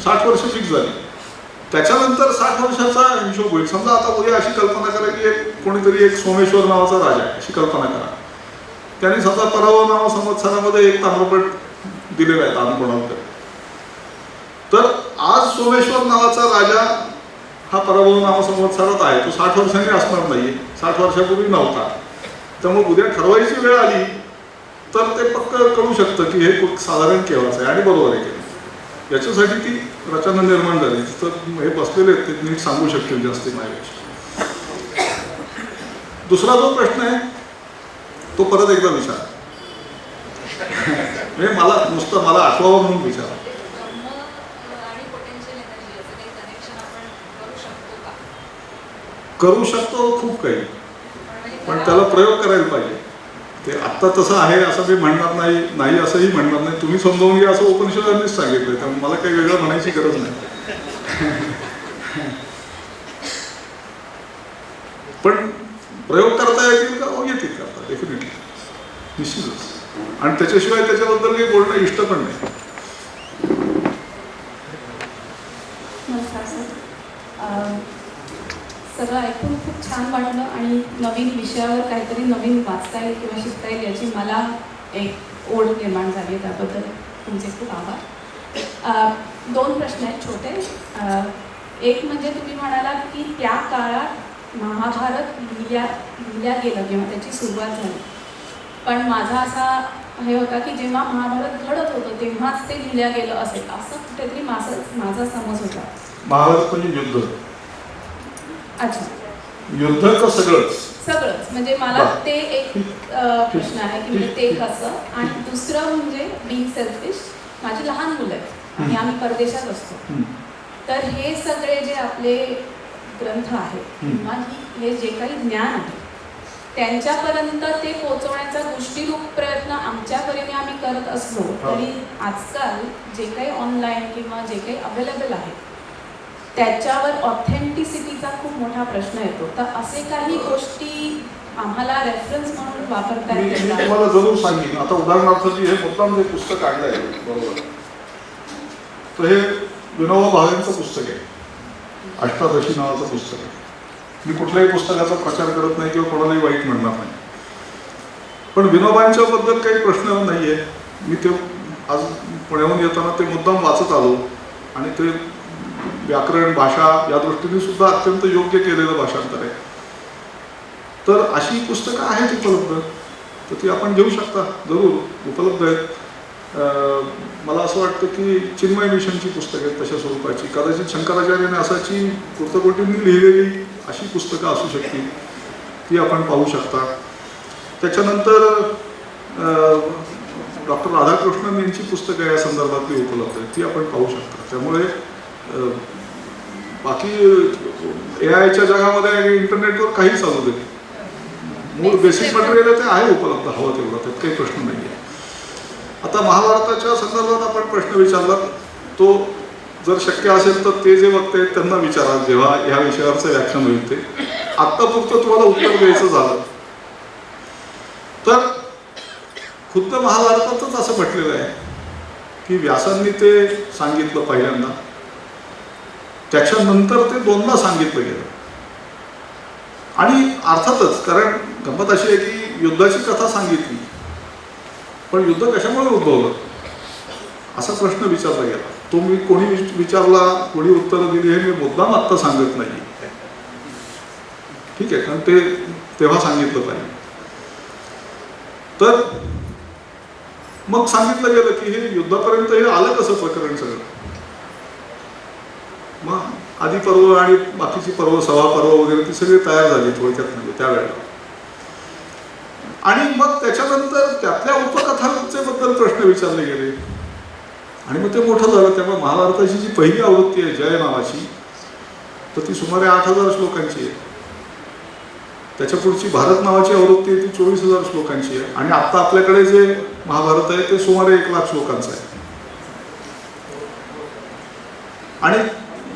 60 वर्ष फिक्स झाली. त्याच्यानंतर 60 वर्षाचा हिशोब होईल. समजा आता उद्या अशी कल्पना करा की कोणीतरी एक सोमेश्वर नावाचा राजा आहे, अशी कल्पना करा. त्यांनी समजा पराभव नाव संवत्सरामध्ये एक ताम्रपट दिलेला आहे दान कोणाला. तर आज सोमेश्वर नावाचा राजा हा पराभव नाव संवत्सरात आहे, तो 60 वर्षांनी असणार नाही, 60 वर्षापूर्वी नव्हता. त्यामुळे उद्या ठरवायची वेळ आली तर ते पक्क कळू शकतं की हे साधारण केव्हाच आहे आणि बरोबर आहे. याच्यासाठी ती रचना निर्माण झाली. तर हे बसलेले आहेत ते नीट सांगू शकतील जास्ती माझ्यापेक्षा. दुसरा जो प्रश्न आहे तो परत एकदा विचार, म्हणजे मला आठवावं म्हणून विचार. करू शकतो खूप काही, पण त्याला प्रयोग करायला पाहिजे. ते आत्ता तसं आहे असं मी म्हणणार नाही असंही म्हणणार नाही. तुम्ही समजावून घ्या असं उपनिषदांनीच सांगितलं, त्यामुळे मला काही वेगळं म्हणायची गरज नाही. पण प्रयोग करता येतील का? हो, येतील करता, डेफिनेटली, निश्चितच. आणि त्याच्याशिवाय त्याच्याबद्दल काही बोलणं इष्ट पण नाही. सगळं ऐकून खूप छान वाटलं आणि नवीन विषयावर काहीतरी नवीन वाचता येईल किंवा शिकता येईल याची मला एक ओढ निर्माण झाली. त्याबद्दल तुमचे खूप आभार. 2 प्रश्न आहेत छोटे. एक म्हणजे तुम्ही म्हणालात की त्या काळात महाभारत लिहिल्या गेलं किंवा त्याची सुरुवात झाली, पण माझा असा हे होता की जेव्हा महाभारत घडत होतं तेव्हाच ते लिहिल्या गेलं असेल, असं कुठेतरी माझा समज होता. महाभारत म्हणजे युद्ध. अच्छा, युद्ध का सगळंच म्हणजे मला ते एक प्रश्न आहे की म्हणजे ते कसं. आणि दुसरं म्हणजे बीइंग सेल्फिश, माझी लहान मुलं आहेत आणि आम्ही परदेशात असतो, तर हे सगळे जे आपले ग्रंथ आहेत किंवा हे जे काही ज्ञान आहे त्यांच्यापर्यंत ते पोहोचवण्याचा गोष्टीरूप प्रयत्न आमच्या परीने आम्ही करत असलो तरी आजकाल जे काही ऑनलाईन किंवा जे काही अवेलेबल आहे त्याच्यावर ऑथेंटिसिटीचा खूप मोठा प्रश्न येतो. तर असे काही गोष्टी आम्हाला रेफरन्स म्हणून वापरता येईल? मी तुम्हाला जरूर सांगेन. आता उदाहरणार्थ हे मुद्दाम जे पुस्तक काढलं आहे बरोबर, तर हे विनोबा भावेंचं पुस्तक आहे, अष्टादशी नावाचं पुस्तक आहे. मी कुठल्याही पुस्तकाचा प्रचार करत नाही किंवा कोणालाही वाईट म्हणणार नाही, पण विनोबांच्या बद्दल काही प्रश्न नाही आहे. मी ते आज पुण्याहून येताना ते मुद्दाम वाचत आलो आणि ते व्याकरण भाषा या दृष्टीने सुद्धा अत्यंत योग्य केलेलं भाषांतर आहे. तर अशी पुस्तकं आहेत उपलब्ध, तर ती आपण घेऊ शकता, जरूर उपलब्ध आहेत. मला असं वाटतं की चिन्मय मिशनची पुस्तकं आहेत तशा स्वरूपाची, कदाचित शंकराचार्याने असाची कृतकोटींनी लिहिलेली अशी पुस्तकं असू शकतील, ती आपण पाहू शकता. त्याच्यानंतर डॉक्टर राधाकृष्णन यांची पुस्तकं या संदर्भातली उपलब्ध आहेत, ती आपण पाहू शकता. त्यामुळे बाकी AIच्या जगामध्ये आणि इंटरनेटवर काही चालू दे, मूळ बेसिक मटेरियल ते आहे उपलब्ध, हवं तेवढं, त्यात काही प्रश्न नाही आहे. आता महाभारताच्या संदर्भात आपण प्रश्न विचारला, तो जर शक्य असेल तर ते जे वक्ते आहेत त्यांना विचारा जेव्हा ह्या विषयावरचं व्याख्यान होईल ते. आत्तापुरतं तुम्हाला उत्तर द्यायचं झालं तर खुद्द महाभारतातच असं म्हटलेलं आहे की व्यासांनी ते सांगितलं पहिल्यांदा, त्याच्यानंतर ते दोनदा सांगितलं गेलं. आणि अर्थातच कारण गंमत अशी आहे की युद्धाची कथा सांगितली, पण युद्ध कशामुळे उद्भवलं असा प्रश्न विचारला गेला. तो मी कोणी विचारला, कोणी उत्तरं दिली हे मी मुद्दाम आत्ता सांगत नाही, ठीक आहे, कारण ते तेव्हा सांगितलं पाहिजे. तर मग सांगितलं गेलं की हे युद्धापर्यंत हे आलं कसं प्रकरण सगळं. मग आदी पर्व आणि बाकीची पर्व, सभा पर्व वगैरे ती सगळी तयार झाली थोडक्यात म्हणजे त्यावेळेला. आणि मग त्याच्यानंतर त्यातल्या उपकथांचे बद्दल प्रश्न विचारले गेले आणि मग ते मोठं झालं. त्यामुळे महाभारताची जी पहिली आवृत्ती आहे जय नावाची, तर ती सुमारे 8,000 श्लोकांची आहे. त्याच्या पुढची भारत नावाची आवृत्ती आहे ती 24,000 श्लोकांची आहे. आणि आत्ता आपल्याकडे जे महाभारत आहे ते सुमारे 1,00,000 श्लोकांचं आहे. आणि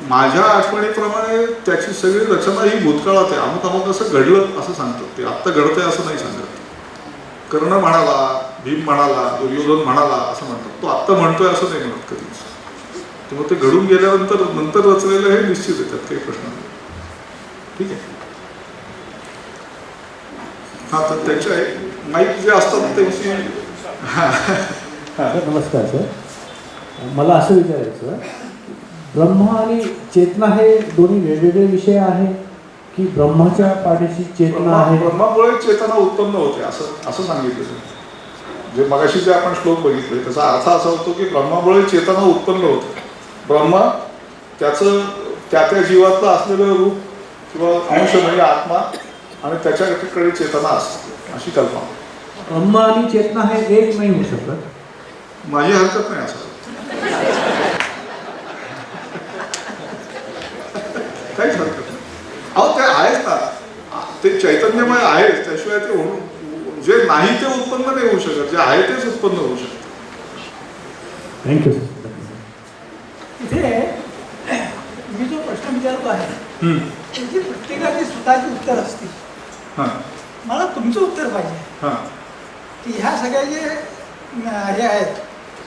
माझ्या आठवणीप्रमाणे त्याची सगळी रचना ही भूतकाळात आहे. अमुक अमुक असं घडलं असं सांगतात ते, आत्ता घडतंय असं नाही सांगत. कर्ण म्हणाला, भीम म्हणाला, दुर्योधन म्हणाला असं म्हणतात, तो आत्ता म्हणतोय असं नाही म्हणत कधीच. तेव्हा ते घडून गेल्यानंतर नंतर रचलेलं हे निश्चित आहे, त्यात काही प्रश्न नाही. ठीक आहे. हा, तर त्याच्या माईक जे असतात त्यांची. नमस्कार सर, मला असं विचारायचं, ब्रह्म आणि चेतना हे दोन्ही वेगवेगळे विषय आहे की ब्रह्माच्या पाठीशी चेतना आहे? ब्रह्मामुळे चेतना उत्पन्न होते असं सांगितलं. जे मगाशी जे आपण श्लोक बघितले त्याचा अर्थ असा होतो की ब्रह्मामुळे चेतना उत्पन्न होते. ब्रह्म त्याचं त्या जीवातलं असलेलं रूप किंवा अंश म्हणजे आत्मा आणि त्याच्याकडे चेतना असते अशी कल्पना. ब्रह्म आणि चेतना हे एक नाही होऊ शकत? माझी हरकत नाही असं काहीच हरकत नाही. अहो ते आहेच ना, ते चैतन्यमय आहेच, त्याशिवाय ते जे नाही ते उत्पन्न नाही होऊ शकत, जे आहे तेच उत्पन्न होऊ शकत. Thank you sir. इथे मी जो प्रश्न विचारतो आहे त्याची प्रत्येकाची स्वतःची उत्तर असते. मला तुमचं उत्तर पाहिजे की ह्या सगळ्या जे हे आहेत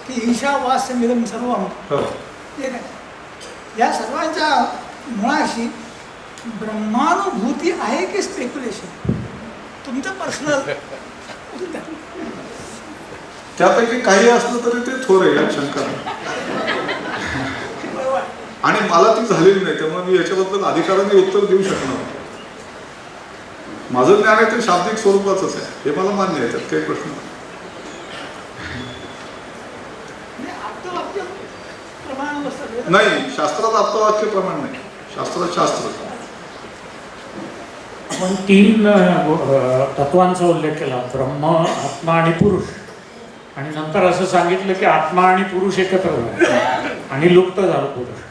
की ईशावास्य मिलम सर्वम, ठीक आहे, या सर्वांच्या मुळाशी ब्रह्मानुभूती आहे की स्पेक्युलेशन? तुमचं पर्सनल. त्यापैकी काही असलं तरी ते थोर आहे यात शंका नाही. आणि मला ती झालेली नाही, त्यामुळे मी याच्याबद्दल अधिकाराने उत्तर देऊ शकणार नाही. माझं ज्ञान आहे ते शाब्दिक स्वरूपाचंच आहे, हे मला मान्य आहे, त्यात काही प्रश्न नाही. नाही, शास्त्रात आप्तवाक्य प्रमाण नाही, शास्त्रात शास्त्र. आपण 3 तत्वांचा उल्लेख केला, ब्रह्म, आत्मा आणि पुरुष. आणि नंतर असं सांगितलं की आत्मा आणि पुरुष एकत्र झाले आणि लुप्त झालं पुरुष.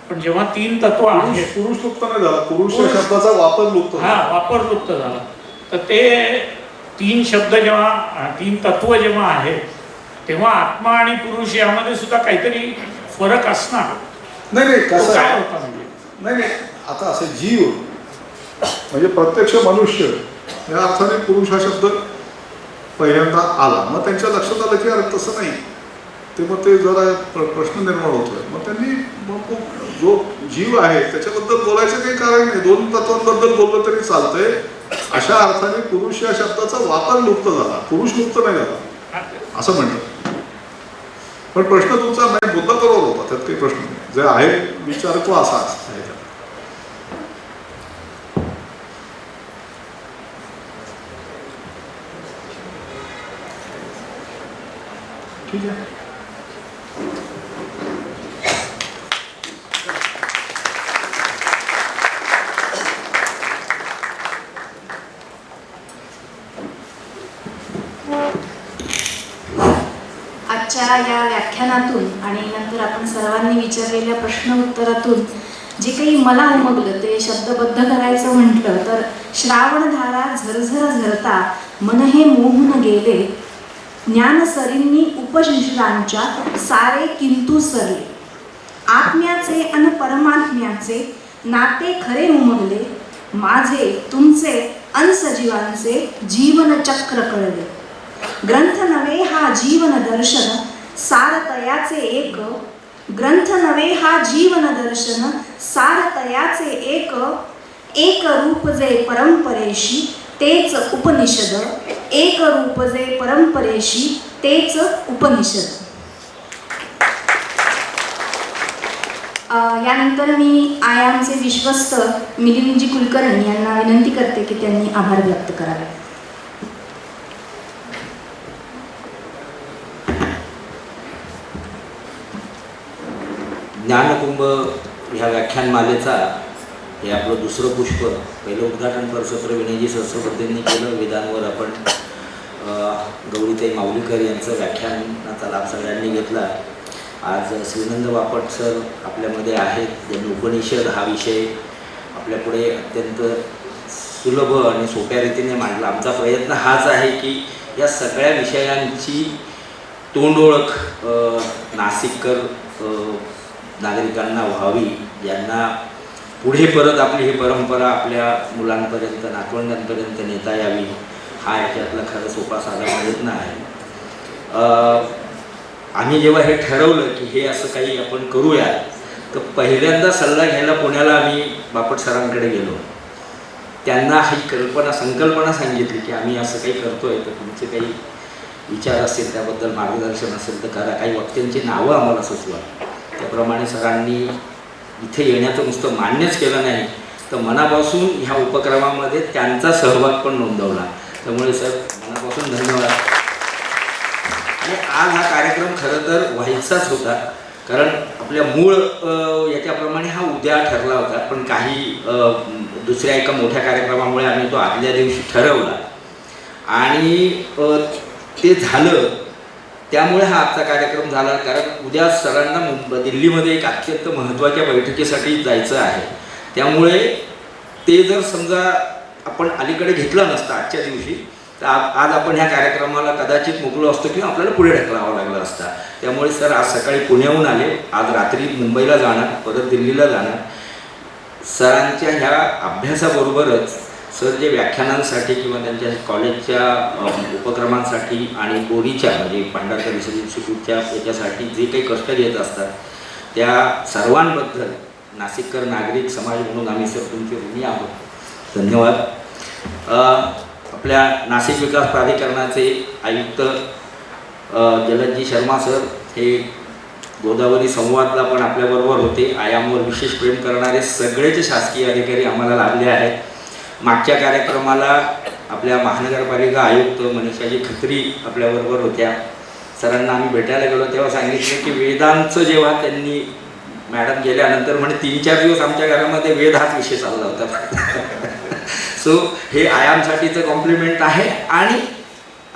पण जेव्हा 3 तत्व आहेत, पुरुष लुप्त नाही झाला, पुरुष या शब्दाचा वापर लुप्त झाला. वापर लुप्त झाला. तर ते 3 शब्द जेव्हा, 3 तत्व जेव्हा आहेत तेव्हा आत्मा आणि पुरुष यामध्ये सुद्धा काहीतरी फरक असणार. नाही कसं काय आहे, होता म्हणजे? नाही आता असं जीव म्हणजे प्रत्यक्ष मनुष्य या अर्थाने पुरुष हा शब्द पहिल्यांदा आला. मग त्यांच्या लक्षात आलं की अरे तसं नाही, ते मग ते जरा प्रश्न निर्माण होतोय. मग त्यांनी मग जो जीव आहे त्याच्याबद्दल बोलायचं काही कारण नाही, 2 तत्वांबद्दल बोललं तरी चालतंय. अशा अर्थाने पुरुष या शब्दाचा वापर लुप्त झाला, पुरुष लुप्त नाही झाला असं म्हणतात. पण प्रश्न तुमचा नाही, मुद्दा बरोबर होता, त्यात काही प्रश्न नाही. जे आहे विचार तो असा आहे. ठीक आहे. आजच्या या व्याख्यानातून आणि नंतर आपण सर्वांनी विचारलेल्या प्रश्न उत्तरातून जे काही मला उमगलं ते शब्दबद्ध करायचं म्हटलं तर श्रावणधारा झरझर झरता मन हे मोहून गेले, ज्ञानसरींनी उपशिष्टांच्या सारे किंतु सरले, आत्म्याचे अन परमात्म्याचे नाते खरे उमगले, माझे तुमचे अन सजीवांचे जीवन चक्र कळले, ग्रंथ नवे हा जीवन दर्शन सारतयाचे एक, ग्रंथ नवे हा जीवन दर्शन सारतयाचे एक, एक रूप जे परंपरेशी तेच उपनिषद, एक रूप जे परंपरेशी तेच उपनिषद. यानंतर मी आयामचे विश्वस्त मिलिंदजी कुलकर्णी यांना विनंती करते की त्यांनी आभार व्यक्त करावे. ज्ञानकुंभ ह्या व्याख्यानमालेचा हे आपलं दुसरं पुष्प. पहिलं उद्घाटन परसत्र विनयजी सहस्रबद्धेंनी केलं. वेदांवर आपण गौरीताई माऊलीकर यांचं व्याख्यानाचा लाभ सगळ्यांनी घेतला. आज श्रीनंद बापट सर आपल्यामध्ये आहेत, ज्यांनी उपनिषद हा विषय आपल्यापुढे अत्यंत सुलभ आणि सोप्या रीतीने मांडला. आमचा प्रयत्न हाच आहे की या सगळ्या विषयांची तोंडओळख नाशिककर नागरिकांना व्हावी, ज्यांना पुढे परत आपली ही परंपरा आपल्या मुलांपर्यंत नातवंडांपर्यंत नेता यावी. हा याच्यातला खरं सोपा साधा प्रयत्न आहे. आम्ही जेव्हा हे ठरवलं की हे असं काही आपण करूया तर पहिल्यांदा सल्ला घ्यायला पुण्याला आम्ही बापट सरांकडे गेलो. त्यांना ही संकल्पना सांगितली की आम्ही असं काही करतोय, तर तुमचे काही विचार असतील त्याबद्दल मार्गदर्शन असेल तर करा, काही वक्त्यांची नावं आम्हाला सुचवा. त्याप्रमाणे सरांनी इथे येण्याचं नुसतं मान्यच केलं नाही तर मनापासून ह्या उपक्रमामध्ये त्यांचा सहभाग पण नोंदवला. त्यामुळे सर मनापासून धन्यवाद. आणि आज हा कार्यक्रम खरं तर व्हायचाच होता, कारण आपल्या मूळ याच्याप्रमाणे हा उद्या ठरला होता, पण काही दुसऱ्या एका मोठ्या कार्यक्रमामुळे आम्ही तो आदल्या दिवशी ठरवला आणि ते झालं. त्यामुळे हा आजचा कार्यक्रम झाला, कारण उद्या सरांना दिल्लीमध्ये एक अत्यंत महत्त्वाच्या बैठकीसाठी जायचं आहे. त्यामुळे ते जर समजा आपण अलीकडे घेतलं नसतं आजच्या दिवशी तर आज आपण ह्या कार्यक्रमाला कदाचित मोकलो असतो किंवा आपल्याला पुढे ढकलावं लागलं असतं. त्यामुळे सर आज सकाळी पुण्याहून आले, आज रात्री मुंबईला जाणार, परत दिल्लीला जाणार. सरांच्या ह्या अभ्यासाबरोबरच सर जे व्याख्यानांसाठी किंवा त्यांच्या कॉलेजच्या उपक्रमांसाठी आणि बोरीच्या म्हणजे भांडारकर रिसर्च इन्स्टिट्यूटच्या याच्यासाठी जे काही कष्ट घेत असतात त्या सर्वांबद्दल नाशिककर नागरिक समाज म्हणून आम्ही सर तुमचे ऋणी आहोत. धन्यवाद. आपल्या नाशिक विकास प्राधिकरणाचे आयुक्त जलदजी शर्मा सर हे गोदावरी संवादला पण आपल्याबरोबर होते. आयामवर विशेष प्रेम करणारे सगळेच शासकीय अधिकारी आम्हाला लाभले आहेत. मागच्या कार्यक्रमाला आपल्या महानगरपालिका आयुक्त मनीषाजी खत्री आपल्याबरोबर होत्या. सरांना आम्ही भेटायला गेलो तेव्हा सांगितलं की वेदांचं जेव्हा त्यांनी मॅडम गेल्यानंतर म्हणजे 3-4 दिवस आमच्या घरामध्ये वेद हाच विषय चालला होता. सो हे आयामसाठीचं कॉम्प्लिमेंट आहे आणि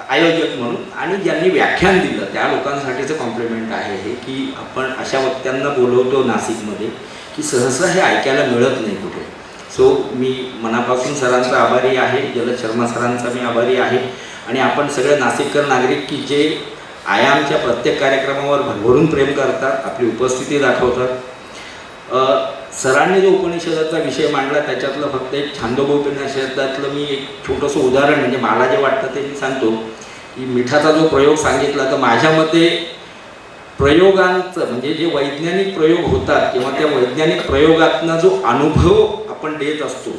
आयोजक म्हणून आणि ज्यांनी व्याख्यान दिलं त्या लोकांसाठीचं कॉम्प्लिमेंट आहे हे की आपण अशा वक्त्यांना बोलवतो नाशिकमध्ये की सहसा हे ऐकायला मिळत नाही कुठे. सो मी मनापासून सरांचा आभारी आहे, जलद शर्मा सरांचा मी आभारी आहे. आणि आपण सगळे नाशिककर नागरिक की जे आयामच्या प्रत्येक कार्यक्रमावर भरभरून प्रेम करतात, आपली उपस्थिती दाखवतात. सरांनी जो उपनिषदाचा विषय मांडला त्याच्यातलं फक्त एक छांदोगोपनिषदातलं मी एक छोटंसं उदाहरण म्हणजे मला जे वाटतं ते मी सांगतो की मिठाचा जो प्रयोग सांगितला तर माझ्या मते प्रयोगांचं म्हणजे जे वैज्ञानिक प्रयोग होतात किंवा त्या वैज्ञानिक प्रयोगातनं जो अनुभव आपण देत असतो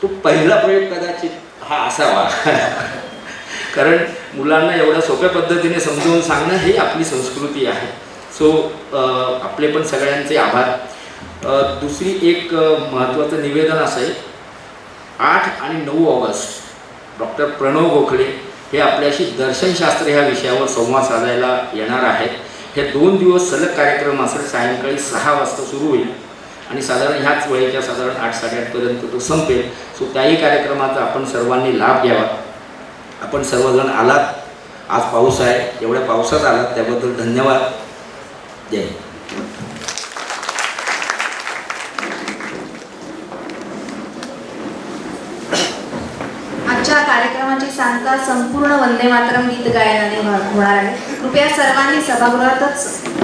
तो पहिला प्रयोग कदाचित हा असावा. कारण मुलांना एवढ्या सोप्या पद्धतीने समजावून सांगणं ही आपली संस्कृती आहे. सो आपले पण सगळ्यांचे आभार. दुसरी एक महत्त्वाचं निवेदन असं आहे, 8 आणि 9 ऑगस्ट डॉक्टर प्रणव गोखले हे आपल्याशी दर्शनशास्त्र ह्या विषयावर संवाद साधायला येणार आहेत. हे 2 दिवस सलग कार्यक्रम असेल, सायंकाळी 6 वाजता सुरू होईल आणि साधारण ह्याच वेळेच्या साधारण 8-8:30पर्यंत तो संपेल. सो त्याही कार्यक्रमाचा आपण सर्वांनी लाभ घ्यावा. आपण सर्वजण आलात आज पाऊस आहे, एवढ्या पावसात आलात त्याबद्दल धन्यवाद. जय हिंद. आजच्या कार्यक्रमाची सांगता संपूर्ण वंदे मातरम गीत गायनाने होणार आहे. कृपया सर्वांनी सभागृहातच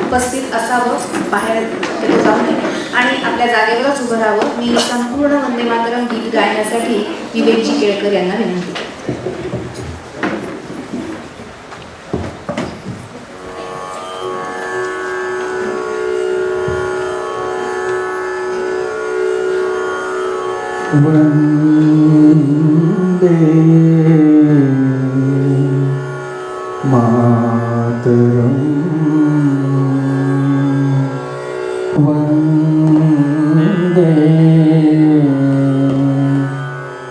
उपस्थित असावं, बाहेर जाऊ नये आणि आपल्या जागेवरच उभं राहावं. मी संपूर्ण वंदे मातरम गीत गायण्यासाठी विवेकजी केळकर यांना विनंती करते. वंदे मातरम वंदे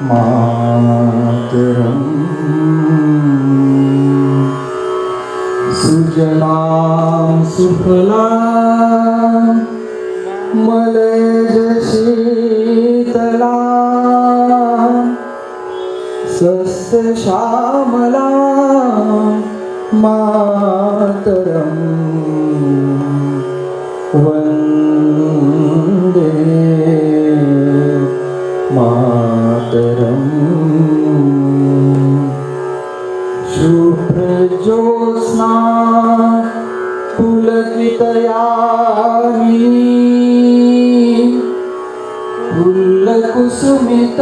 मातरम सुजलां सुफलां मलयज शीतलां सस्य श्यामलां मातरं वन्दे मातरम् शुभ्रज्योत्स्ना पुलकितयामिनी फुल्लकुसुमित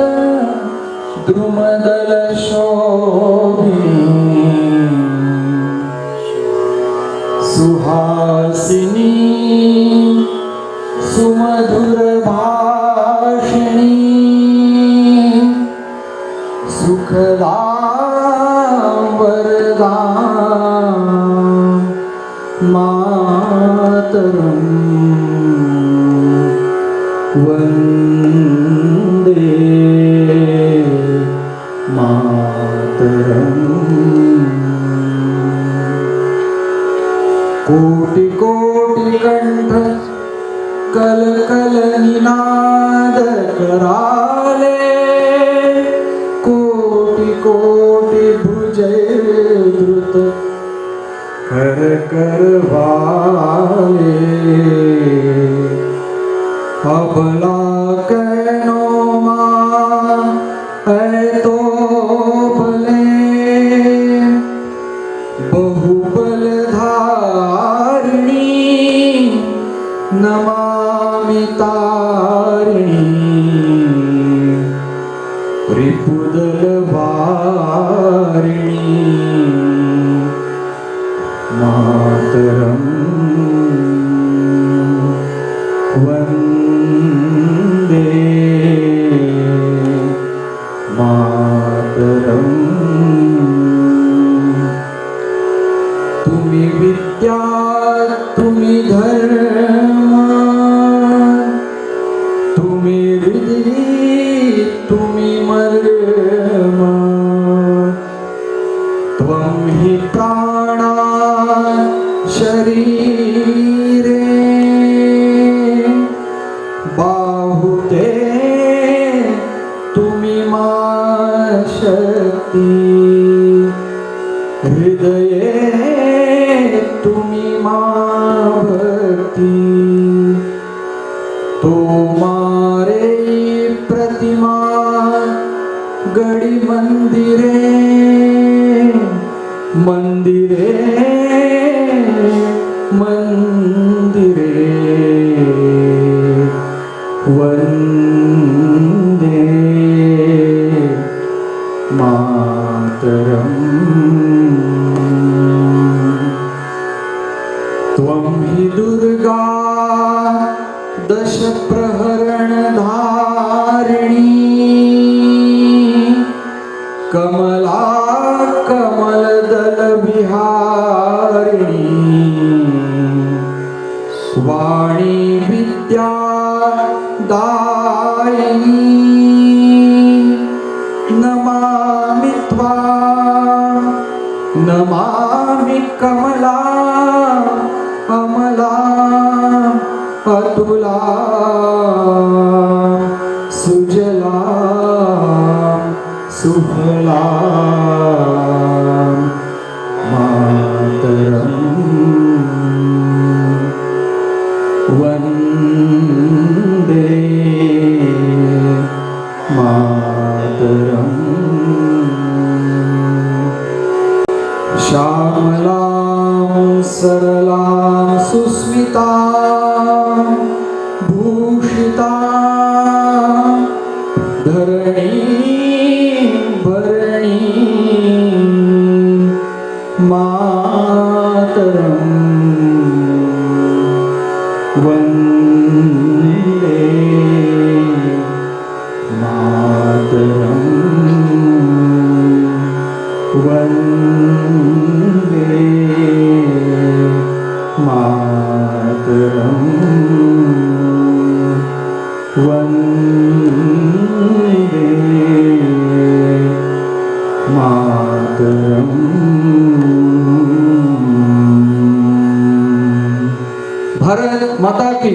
द्रुमदलशोभिनी सुहासिनी सुमधुरभाषिणी सुखदा वरदा मातरं वन्दे मातरम् कोटि कोटि कंठ कल कल निनाद कराले कोटि कोटि भुजय द्रुत कर कर वाले अबला कैनो मां तो बले बहुबलधारिणी नमामि तारिणी रिपुदलवारिणी मातरं वन्दे मातरम् तुम्ही विद्या तुम्ही धर्म तुम्ही विधी तुम्ही मर्म त्वं हि प्राणा शरीरे बाहुते तुम्ही मा शक्ती हृदये तुम्ही मा भक्ती तो मारे प्रतिमा गडी मंदिरे मंदिरे मंदिरे वन्दे मातरम् त्वं हि दुर्गा दश प्रहरण धारिणी कमला कमलदल विहारिणी वाणी विद्या दायिनी नमामि त्वां नमामि कमला अमला अतुला सुजला सुफला मातरम वंदे मातरम. भारत माता की